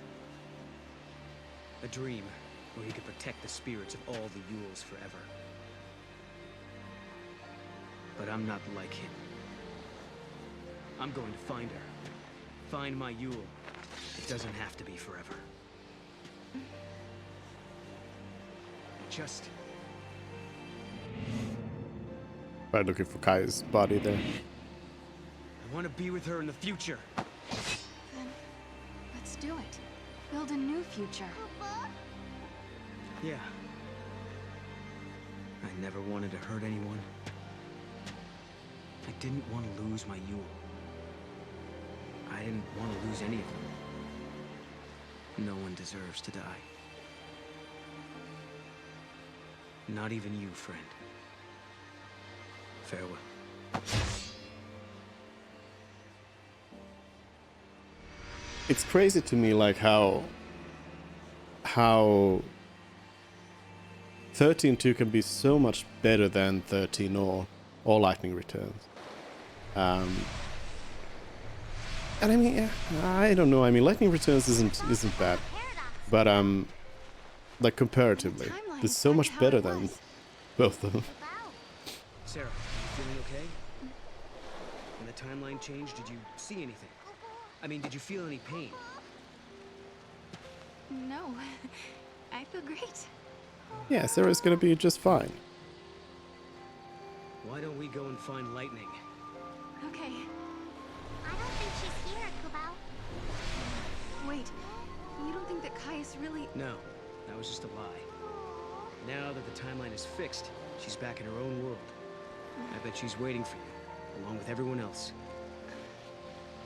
A dream where he could protect the spirits of all the Yules forever. But I'm not like him. I'm going to find her. Find my Yule. It doesn't have to be forever. Just... Right, looking for Kai's body there. I want to be with her in the future. Then, let's do it. Build a new future. Yeah. I never wanted to hurt anyone. I didn't want to lose my Yule. I didn't want to lose any of them. No one deserves to die. Not even you, friend. Farewell. It's crazy to me, like how 13.2 can be so much better than 13 or Lightning Returns. And I mean, yeah, I don't know. I mean, Lightning Returns isn't bad, but like comparatively, it's so much better than both of them. Sarah, you feeling okay? When the timeline changed, did you see anything? I mean, did you feel any pain? No, I feel great. Yeah, Sarah's gonna be just fine. Why don't we go and find Lightning? Okay. I don't think she's here, Kubao. Wait, you don't think that Caius really... No, that was just a lie. Now that the timeline is fixed, she's back in her own world. I bet she's waiting for you, along with everyone else.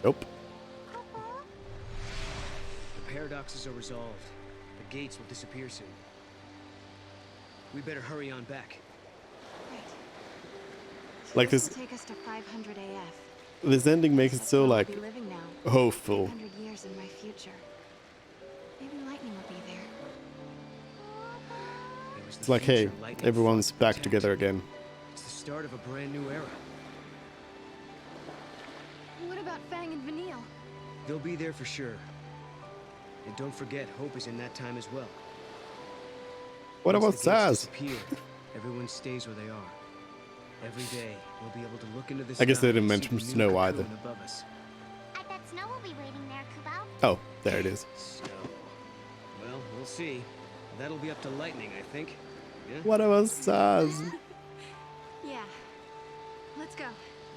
Nope. The paradoxes are resolved. The gates will disappear soon. We better hurry on back. Right. Like this will take us to 500 AF. This ending makes it so like I'll be living now. hopeful. 500 years in my future. Maybe Lightning will be there. It's like, hey, everyone's back together again. It's the start of a brand new era. What about Fang and Vanille? They'll be there for sure. And don't forget, Hope is in that time as well. What about Once the gates Saz? disappear, everyone stays where they are. Every day, we'll be able to look into the I guess sky they didn't and see mention the new snow cocoon either. above us. I bet Snow will be waiting there, Kubao. Oh, there it is. Snow. Well, we'll see. That'll be up to Lightning, I think. Yeah? What about Saz? Yeah. Let's go.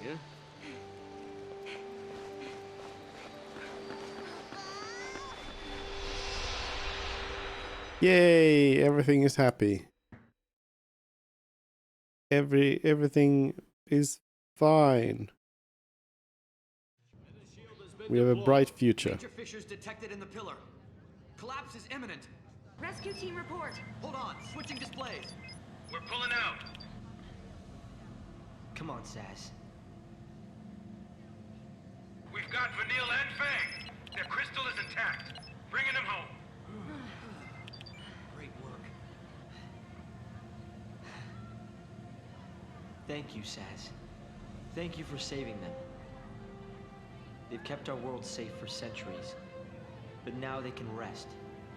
Yeah? Yay! Everything is happy. Everything is fine. We have a bright future. Major fissures detected in the pillar. Collapse is imminent. Rescue team report. Hold on, switching displays. We're pulling out. Come on, Saz. We've got Vanille and Fang. Their crystal is intact. Bringing them home. Great work. Thank you, Saz. Thank you for saving them. They've kept our world safe for centuries. But now they can rest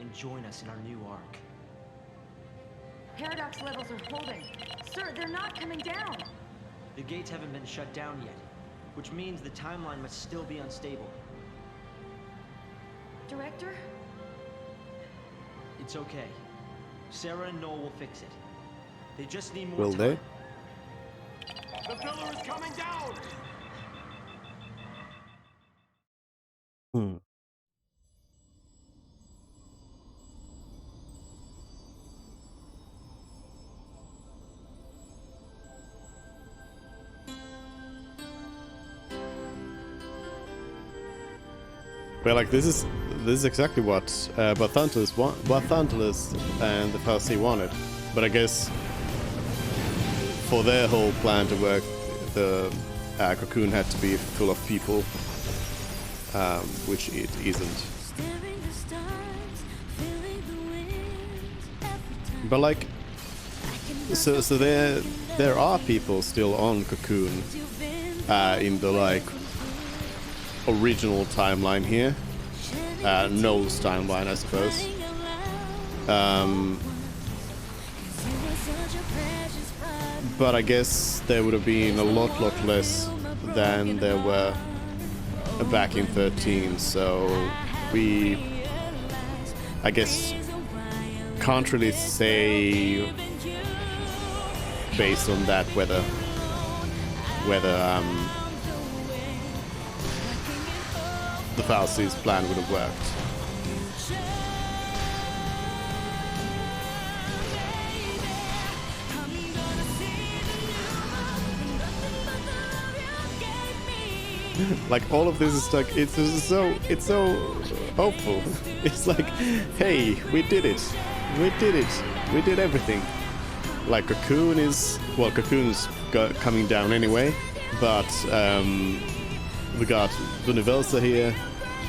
and join us in our new arc. Paradox levels are holding. Sir, they're not coming down. The gates haven't been shut down yet, which means the timeline must still be unstable. Director? It's okay. Sarah and Noel will fix it. They just need more Will time. they? The pillar is coming down! But like this is exactly what Barthantalus and the Fal'Cie wanted. But I guess for their whole plan to work, the cocoon had to be full of people, which it isn't. But like, so there are people still on Cocoon in the like original timeline here, Noel's timeline, I suppose. But I guess there would have been a lot less than there were back in 13. So we, I guess, can't really say based on that whether the Fal'Cie's plan would have worked. Like all of this is like it's so hopeful. It's like, hey, we did it. We did everything. Like Cocoon's coming down anyway, but we got Vunivelsa here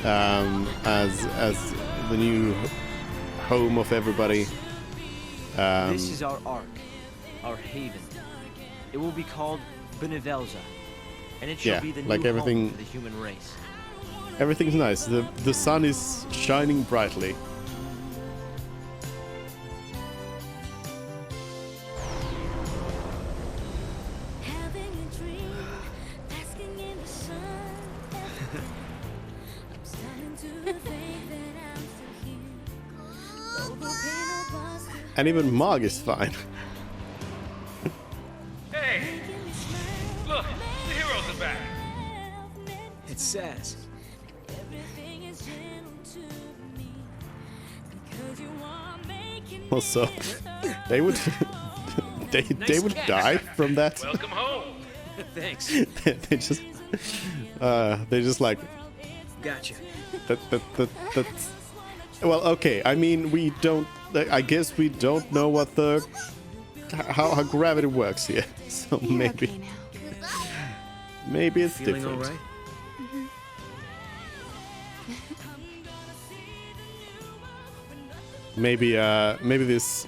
as the new home of everybody. This is our ark, our haven. It will be called Vunivelsa, and it shall be the like new everything, home for the human race. Everything's nice. The sun is shining brightly. And even Mog is fine. Hey! Look, the heroes are back! It says. Also, they would they would die from that. Welcome home! Thanks. they just like Gotcha. that's well, okay. I mean, we don't. I guess we don't know what how gravity works here. So maybe it's Feeling different. all right? Maybe this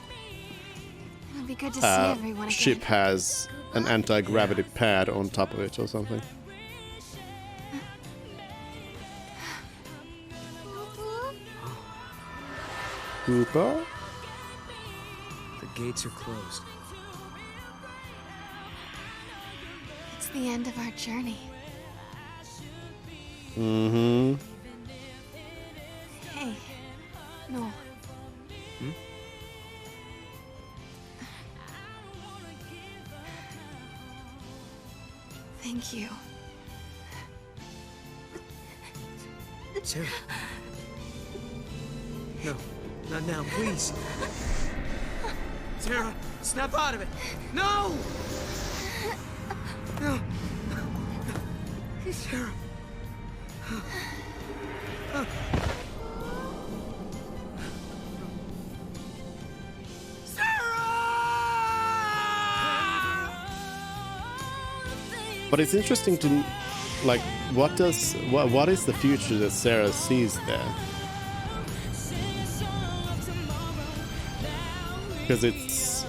It'll be good to see everyone again. ship has an anti-gravity pad on top of it or something. Cooper? The gates are closed. It's the end of our journey. Mm-hmm. Hey, no. Thank you. Sarah. No, not now, please. Sarah, snap out of it. No! No. Sarah. But it's interesting to, like, what is the future that Sarah sees there? Because it's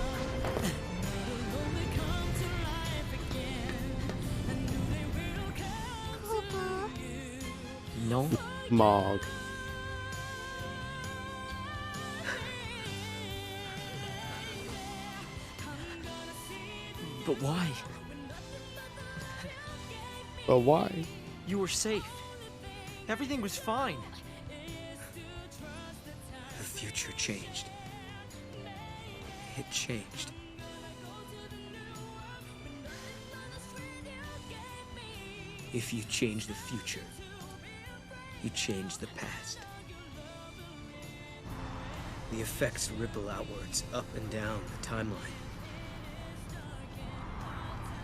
No. Mog. But why? But why? You were safe. Everything was fine. The future changed. It changed. If you change the future, you change the past. The effects ripple outwards, up and down the timeline.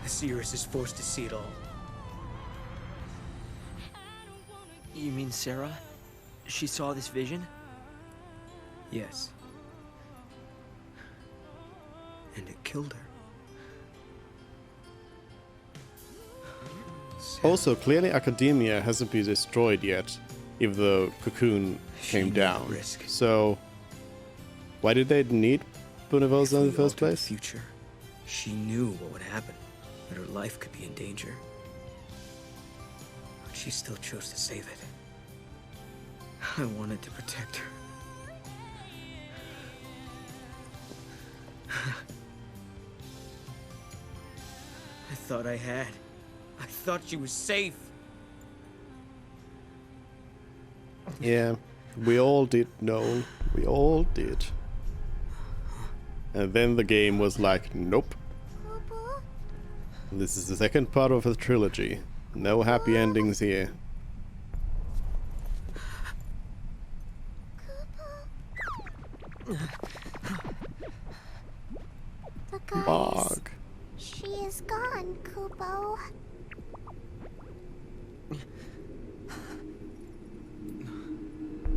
The seeress is forced to see it all. You mean Sarah? She saw this vision? Yes. And it killed her. Also, clearly Academia hasn't been destroyed yet if the cocoon came down. Risk. So, why did they need Bunnivelza in the first place? Future. She knew what would happen, that her life could be in danger. But she still chose to save it. I wanted to protect her. I thought I had. I thought she was safe. Yeah, we all did, Noel. We all did. And then the game was like, nope. This is the second part of the trilogy. No happy endings here. The goddess. Bog. She is gone, Kupo.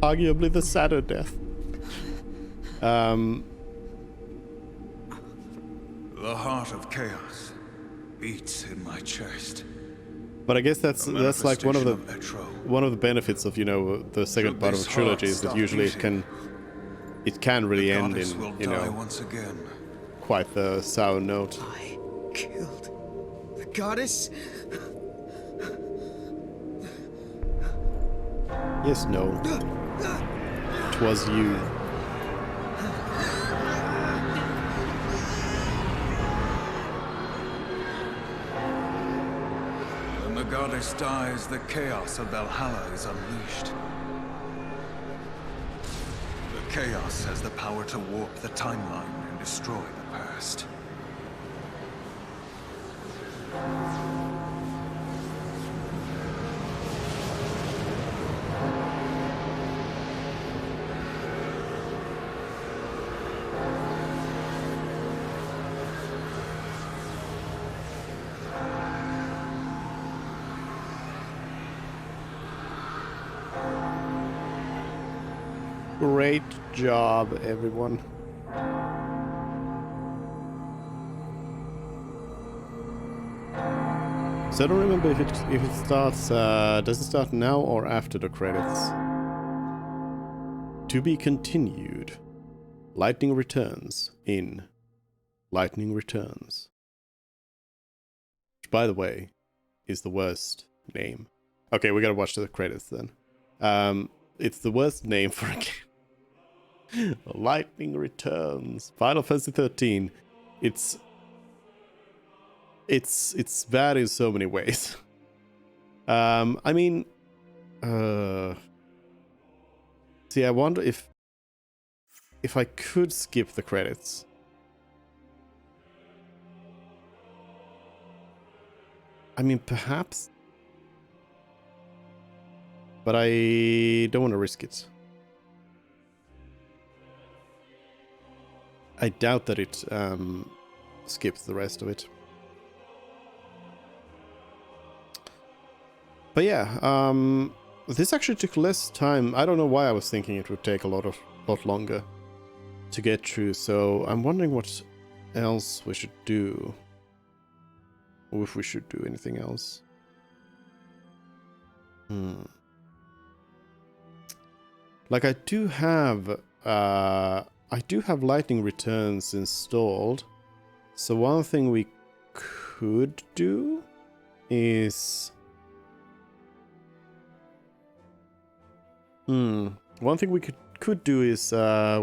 Arguably the sadder death. The heart of chaos beats in my chest. But I guess that's like one of the benefits of, you know, the second part of the trilogy is that usually it can really end in, you know, once again. quite the sour note. I killed the goddess? Yes, no. It was you. When the goddess dies, the chaos of Valhalla is unleashed. The chaos has the power to warp the timeline and destroy the past. Great job, everyone. So I don't remember if it starts. Does it start now or after the credits? To be continued. Lightning Returns in Lightning Returns. Which, by the way, is the worst name. Okay, we gotta watch the credits then. It's the worst name for a game. Lightning Returns. Final Fantasy 13. It's bad in so many ways. I mean, see, I wonder if I could skip the credits. I mean, perhaps. But I don't want to risk it. I doubt that it skips the rest of it. But yeah, this actually took less time. I don't know why I was thinking it would take a lot longer to get through. So I'm wondering what else we should do, or if we should do anything else. Like I do have Lightning Returns installed. So one thing we could do is one thing we could do is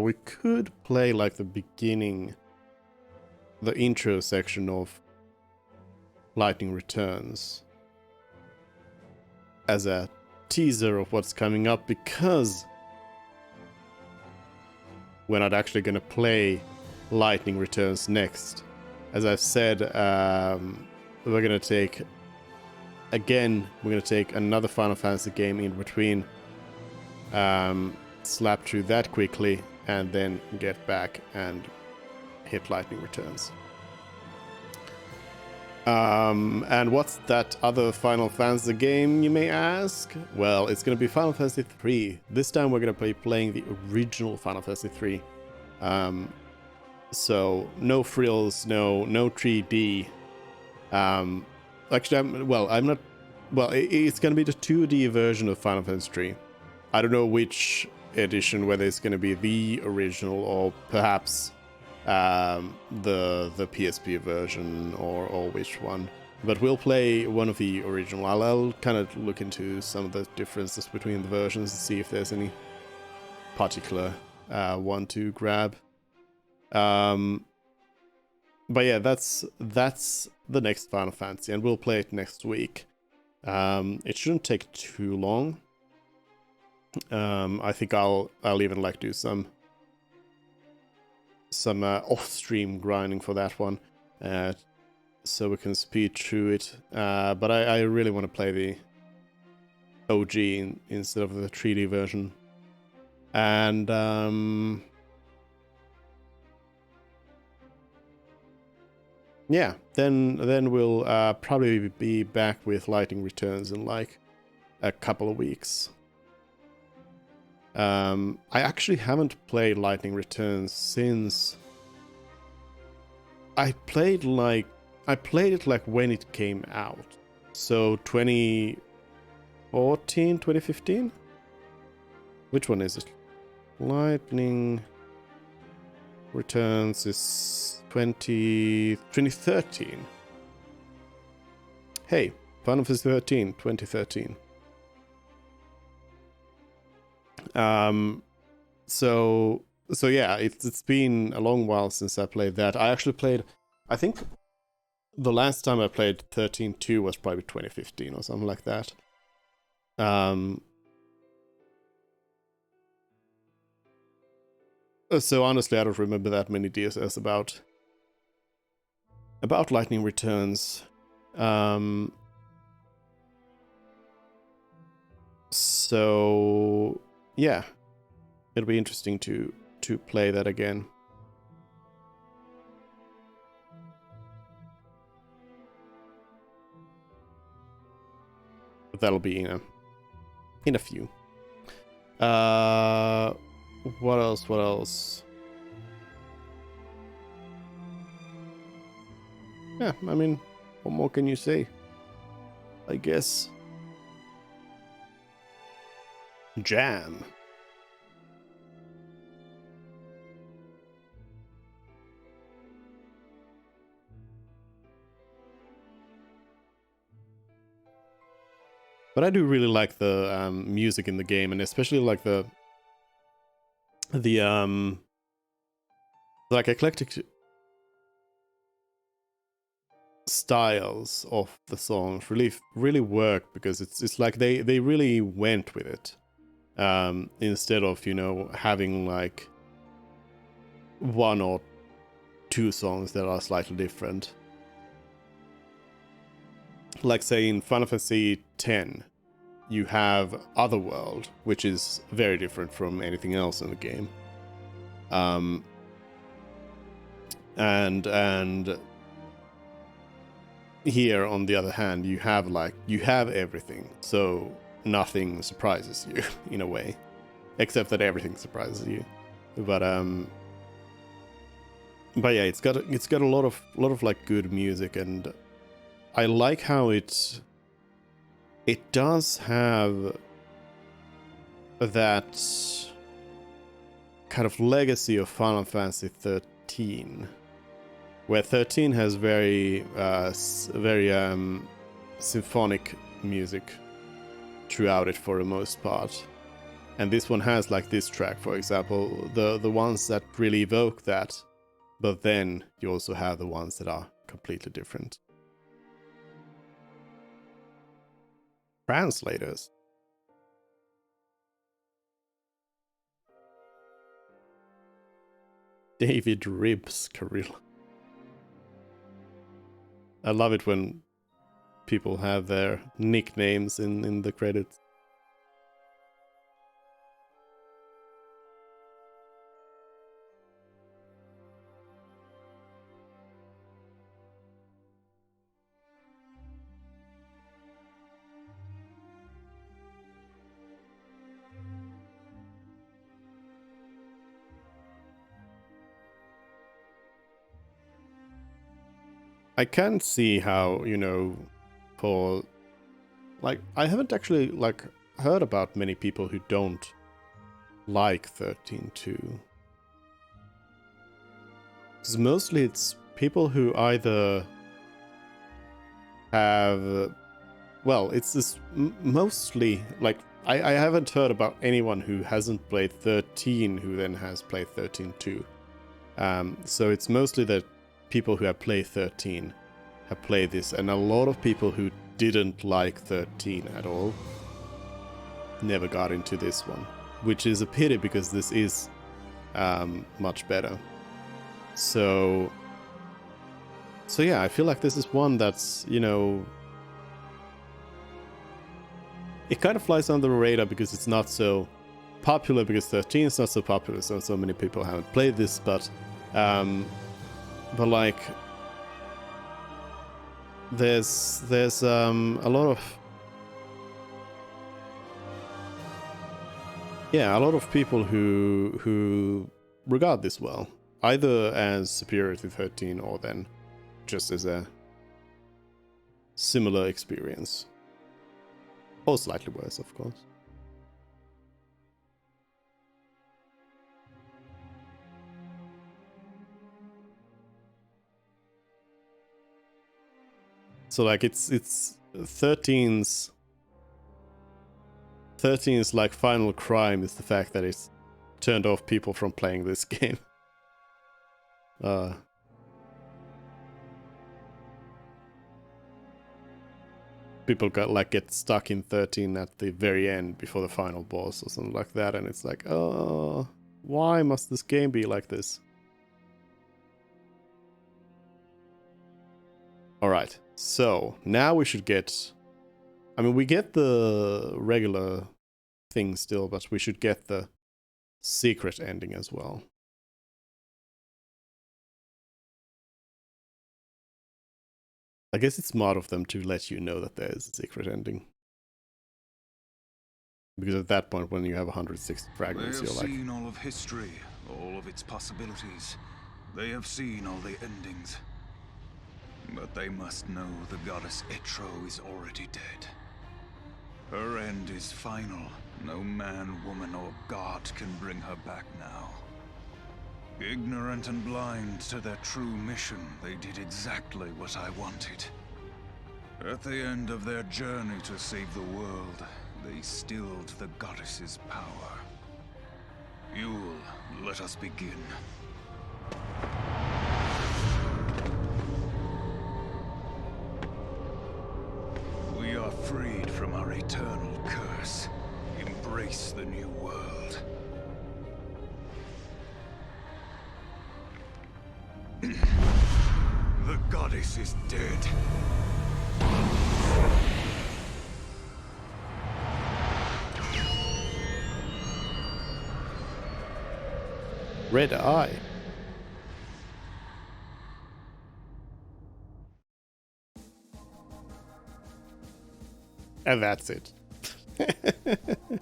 we could play like the beginning, the intro section of Lightning Returns as a teaser of what's coming up, because we're not actually going to play Lightning Returns next. As I've said, we're going to take another Final Fantasy game in between, slap through that quickly, and then get back and hit Lightning Returns. And what's that other Final Fantasy game, you may ask? Well, it's going to be Final Fantasy 3. This time we're going to be playing the original Final Fantasy 3. So no frills, no 3D. Actually, I'm not. Well, it's going to be the 2D version of Final Fantasy 3. I don't know which edition, whether it's going to be the original or perhaps the PSP version or which one. But we'll play one of the original. I'll kind of look into some of the differences between the versions and see if there's any particular one to grab. But yeah, that's the next Final Fantasy, and we'll play it next week. It shouldn't take too long. I think I'll even like do some off-stream grinding for that one, so we can speed through it. But I really want to play the OG instead of the 3D version. And yeah, then we'll probably be back with Lightning Returns in like a couple of weeks. I actually haven't played Lightning Returns since I played it like when it came out. So 2014, 2015? Which one is it? Lightning Returns is 2013. Hey, Final Fantasy 13, 2013. So yeah, it's been a long while since I played that. I think the last time I played 13.2 was probably 2015 or something like that. So honestly, I don't remember that many DSS about Lightning Returns. So yeah, it'll be interesting to play that again. But that'll be in a few. What else? Yeah, I mean, what more can you say? I guess. Jam. But I do really like the music in the game, and especially like the like eclectic styles of the songs really work, because it's like they really went with it, instead of, you know, having like one or two songs that are slightly different. Like say in Final Fantasy X, you have Otherworld, which is very different from anything else in the game. And here, on the other hand, you have everything, so nothing surprises you in a way, except that everything surprises you. But yeah, it's got a lot of like good music, and I like how it does have that kind of legacy of Final Fantasy 13, where 13 has very symphonic music throughout it for the most part, and this one has like this track, for example, the ones that really evoke that, but then you also have the ones that are completely different. Translators. David Ribs Kirill. I love it when people have their nicknames in the credits. I can see how, for like I haven't actually like heard about many people who don't like 13.2. Because mostly it's people who either have, well, it's just mostly like I haven't heard about anyone who hasn't played 13 who then has played 13.2. So it's mostly that people who have played 13 have played this, and a lot of people who didn't like 13 at all never got into this one, which is a pity because this is much better. So yeah, I feel like this is one that's, it kind of flies under the radar because it's not so popular, because 13 is not so popular, so many people haven't played this, but like there's a lot of people who regard this well, either as superior to 13 or then just as a similar experience. Or slightly worse, of course. So like it's 13's like final crime is the fact that it's turned off people from playing this game. People get stuck in 13 at the very end before the final boss or something like that, and it's like, oh, why must this game be like this? Alright, so now we should get, I mean, we get the regular thing still, but we should get the secret ending as well. I guess it's smart of them to let you know that there is a secret ending. Because at that point, when you have 160 fragments, you're like... They have seen all of history, all of its possibilities. They have seen all the endings. But they must know the goddess Etro is already dead. Her end is final. No man, woman, or god can bring her back now. Ignorant and blind to their true mission, they did exactly what I wanted. At the end of their journey to save the world, they stilled the goddess's power. Yule, let us begin. We are freed from our eternal curse. Embrace the new world. The goddess is dead. Red eye. And that's it.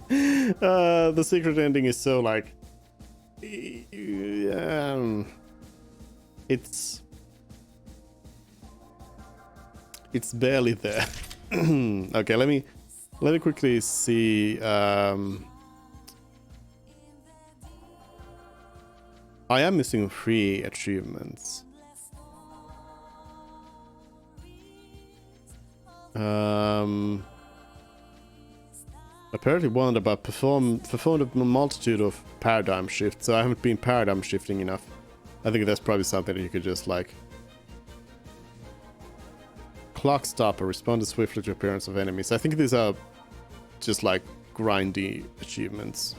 The secret ending is so like... It's barely there. Okay, let me quickly see. I am missing 3 achievements. Apparently one about performed a multitude of paradigm shifts, so I haven't been paradigm shifting enough. I think that's probably something that you could just like... Clock stopper, responded swiftly to appearance of enemies. I think these are just like grindy achievements.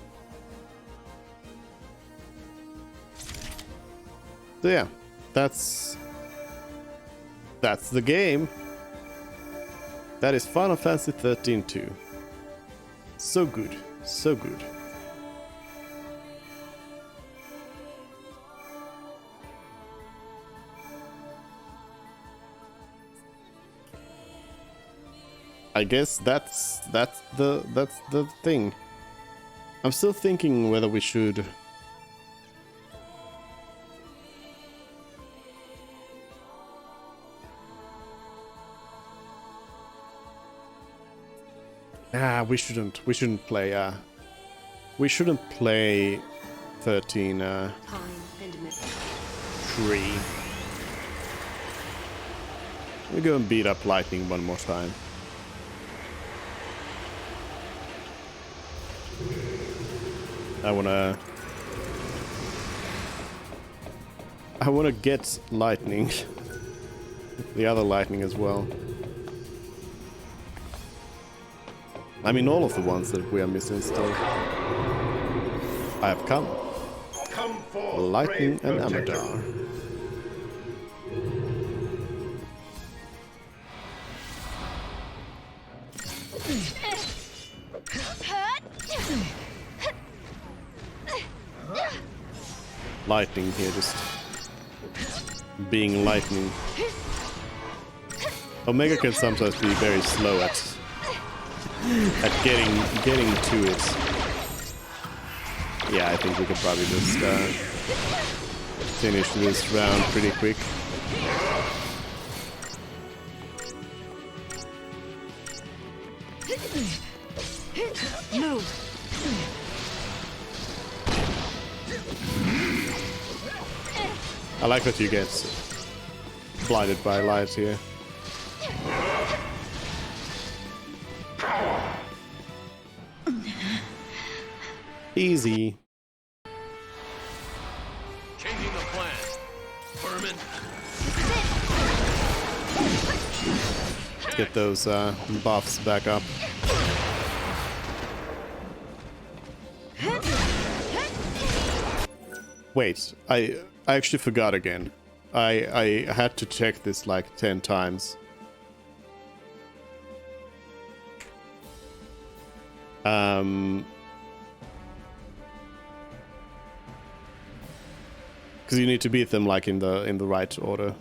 So yeah, that's the game. That is Final Fantasy 13-2. So good, so good. I guess that's the thing. I'm still thinking whether we should... We shouldn't play. We shouldn't play 13 Time and tree. We go and beat up lightning one more time. I wanna get lightning. The other lightning as well. I mean, all of the ones that we are missing still. I have come. Come forth, Lightning brave and protector. Amadar. Lightning here, just being lightning. Omega can sometimes be very slow at getting to it. Yeah, I think we could probably just finish this round pretty quick. Move. I like that you get blinded by light here. Easy. Changing the plan. Vermin. Get those buffs back up. Wait, I actually forgot again. I had to check this like 10 times. Because you need to beat them like in the right order.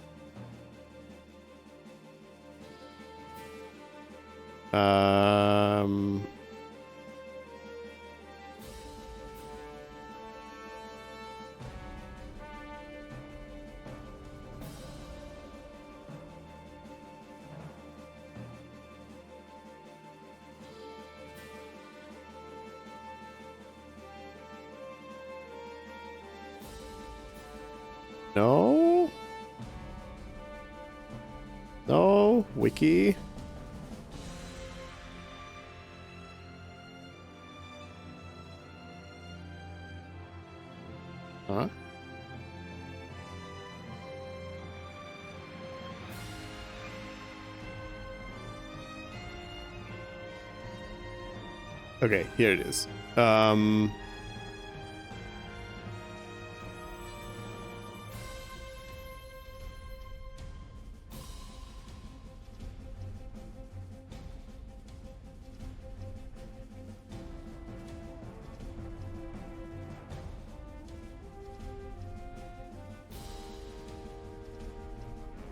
No? No? Wiki? Huh? Okay, here it is.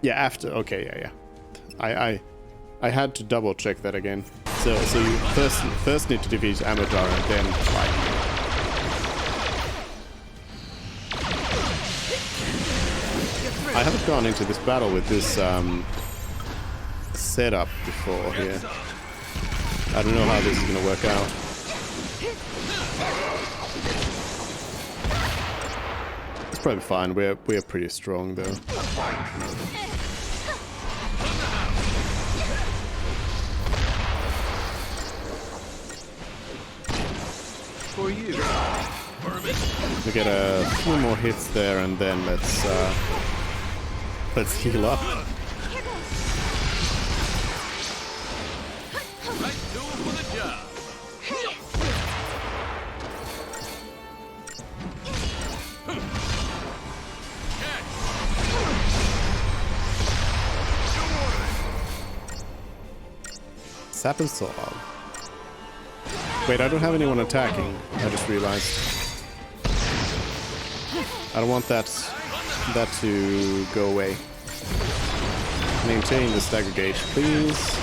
Yeah, after. Okay, yeah. I had to double check that again. So you first need to defeat Amadar and then like. I haven't gone into this battle with this setup before here. I don't know how this is gonna work out. It's probably fine. We're pretty strong though. For you. We get a few more hits there, and then let's heal up. Right tool for the job. Sap and Sword. Wait, I don't have anyone attacking. I just realized. I don't want that to go away. Maintain the stagger gauge, please.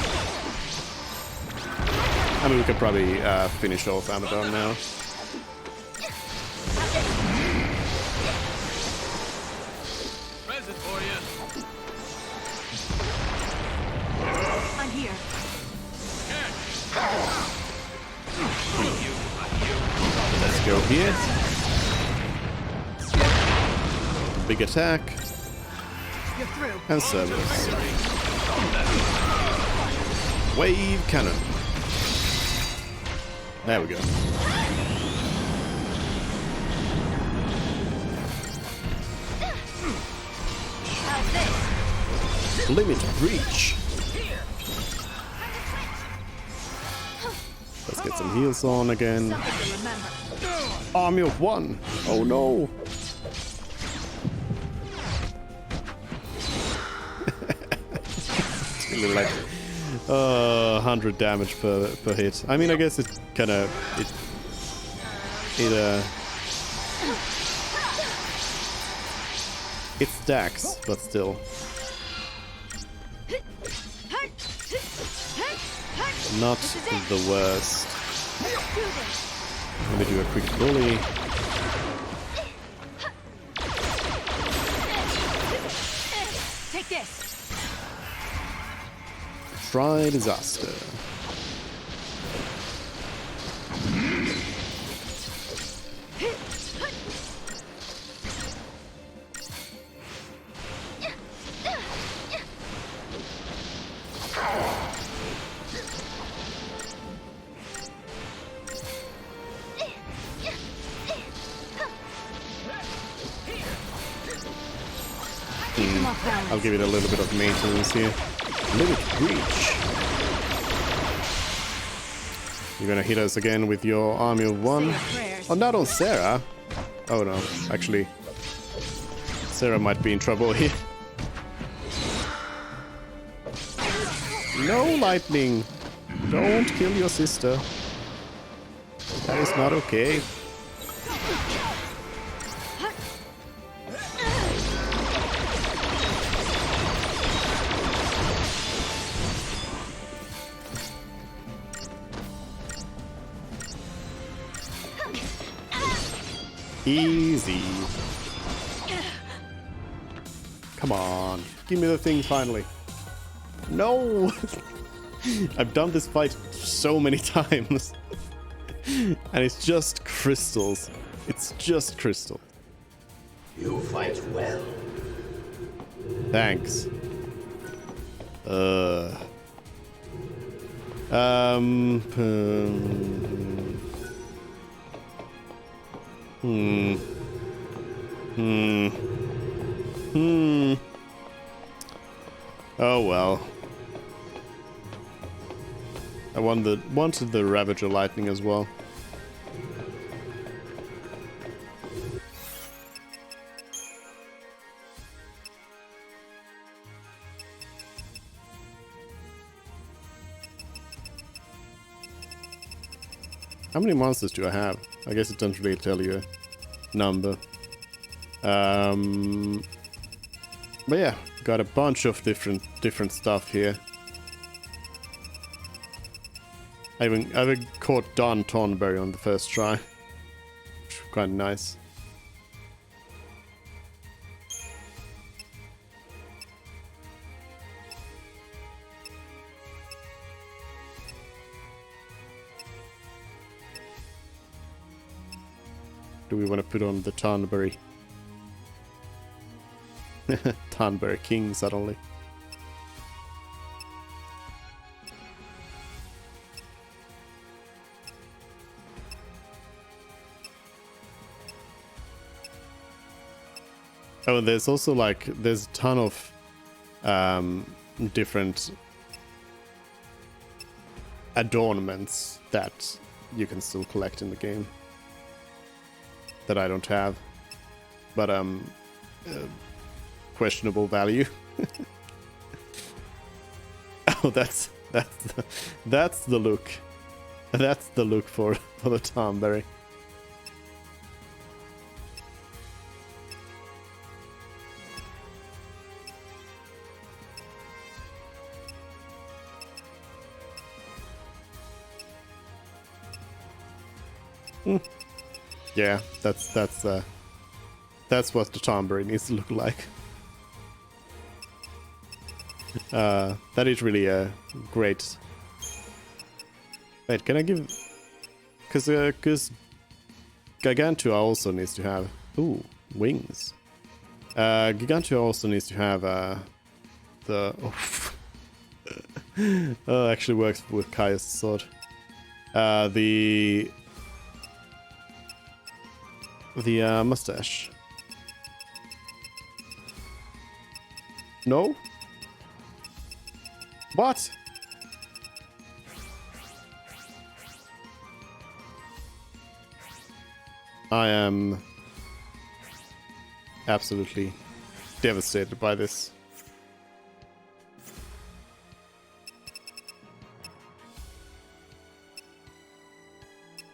I mean, we could probably finish off Amadar now. Present for you. I'm here. Go here. Big attack. And service. Wave cannon. There we go. Limit breach. Let's get some heals on again. Army of one. Oh no. Like 100 damage per hit. I mean, I guess it kind of it stacks, but still. Not the worst. Let me do a quick bully. Take this. Try disaster. I'll give it a little bit of maintenance here. Limit breach. You're gonna hit us again with your army of one. Oh, not on Sarah. Oh no, actually, Sarah might be in trouble here. No lightning. Don't kill your sister. That is not okay. Easy. Come on. Give me the thing finally. No! I've done this fight so many times. And it's just crystals. It's just crystal. You fight well. Thanks. Oh well. I wanted the Ravager Lightning as well. How many monsters do I have? I guess it doesn't really tell you a number. But yeah, got a bunch of different stuff here. I even caught Don Tonberry on the first try. Which was quite nice. Do we want to put on the Tonberry? Tonberry King suddenly. Oh, there's also like, there's a ton of different adornments that you can still collect in the game that I don't have, but questionable value. Oh, that's the look. That's the look for the Tonberry. Yeah, that's what the Tonberry needs to look like. That is really a great. Wait, can I give? Because Gigantua also needs to have... Ooh, wings. Gigantua also needs to have the... Oh, actually works with Kaya's sword. The mustache. No? What? I am absolutely devastated by this.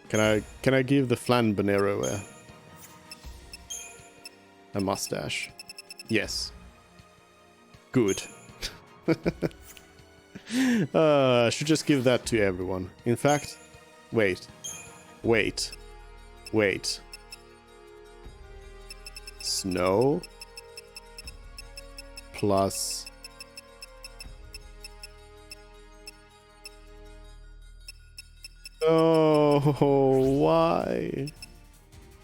Can I give the Flanbonero a mustache? Yes. Good. Should just give that to everyone. In fact, wait. Snow plus why?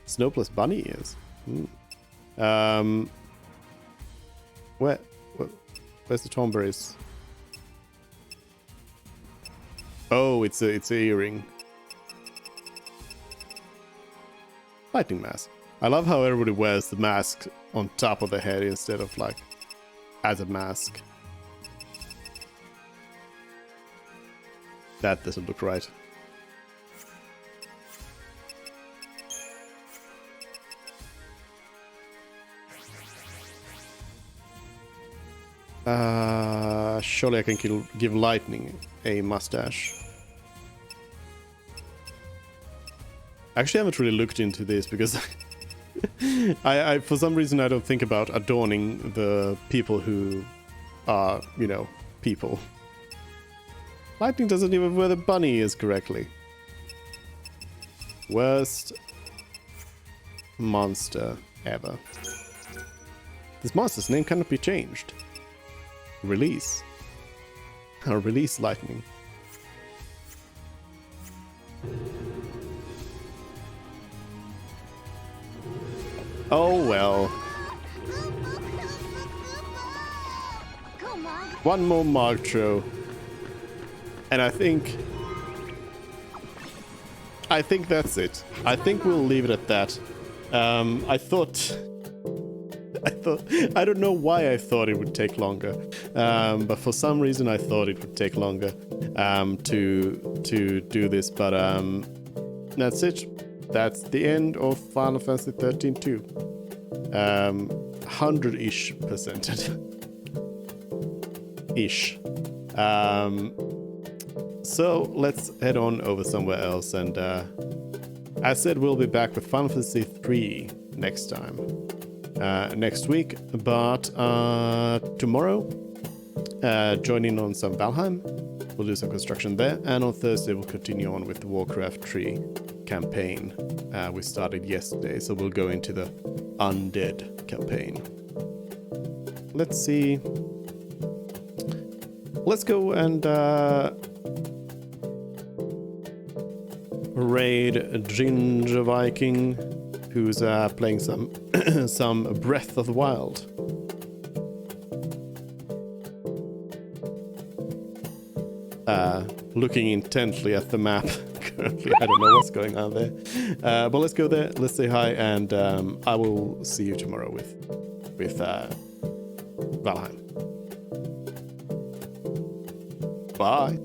Snow plus bunny ears. Where's the Tomberries? Oh, it's a earring. Lightning mask. I love how everybody wears the mask on top of the head instead of like as a mask. That doesn't look right. Surely I can give Lightning a mustache. Actually, I haven't really looked into this because I for some reason I don't think about adorning the people who are, you know, people. Lightning doesn't even wear the bunny ears correctly. Worst monster ever. This monster's name cannot be changed. Release. Or release Lightning. Oh well. One more Margtro. And I think that's it. I think we'll leave it at that. I don't know why I thought it would take longer, but for some reason I thought it would take longer to do this. But that's it. That's the end of Final Fantasy 13-2. 100-ish%. Ish. So let's head on over somewhere else, and as said, we'll be back with Final Fantasy 3 next time. Next week, but tomorrow, join in on some Valheim. We'll do some construction there, and on Thursday we'll continue on with the Warcraft 3 campaign. We started yesterday, so we'll go into the Undead campaign. Let's see. Let's go and raid Ginger Viking, who's playing some some Breath of the Wild. Looking intently at the map currently. I don't know what's going on there. But let's go there, let's say hi, and I will see you tomorrow with Valheim. Bye.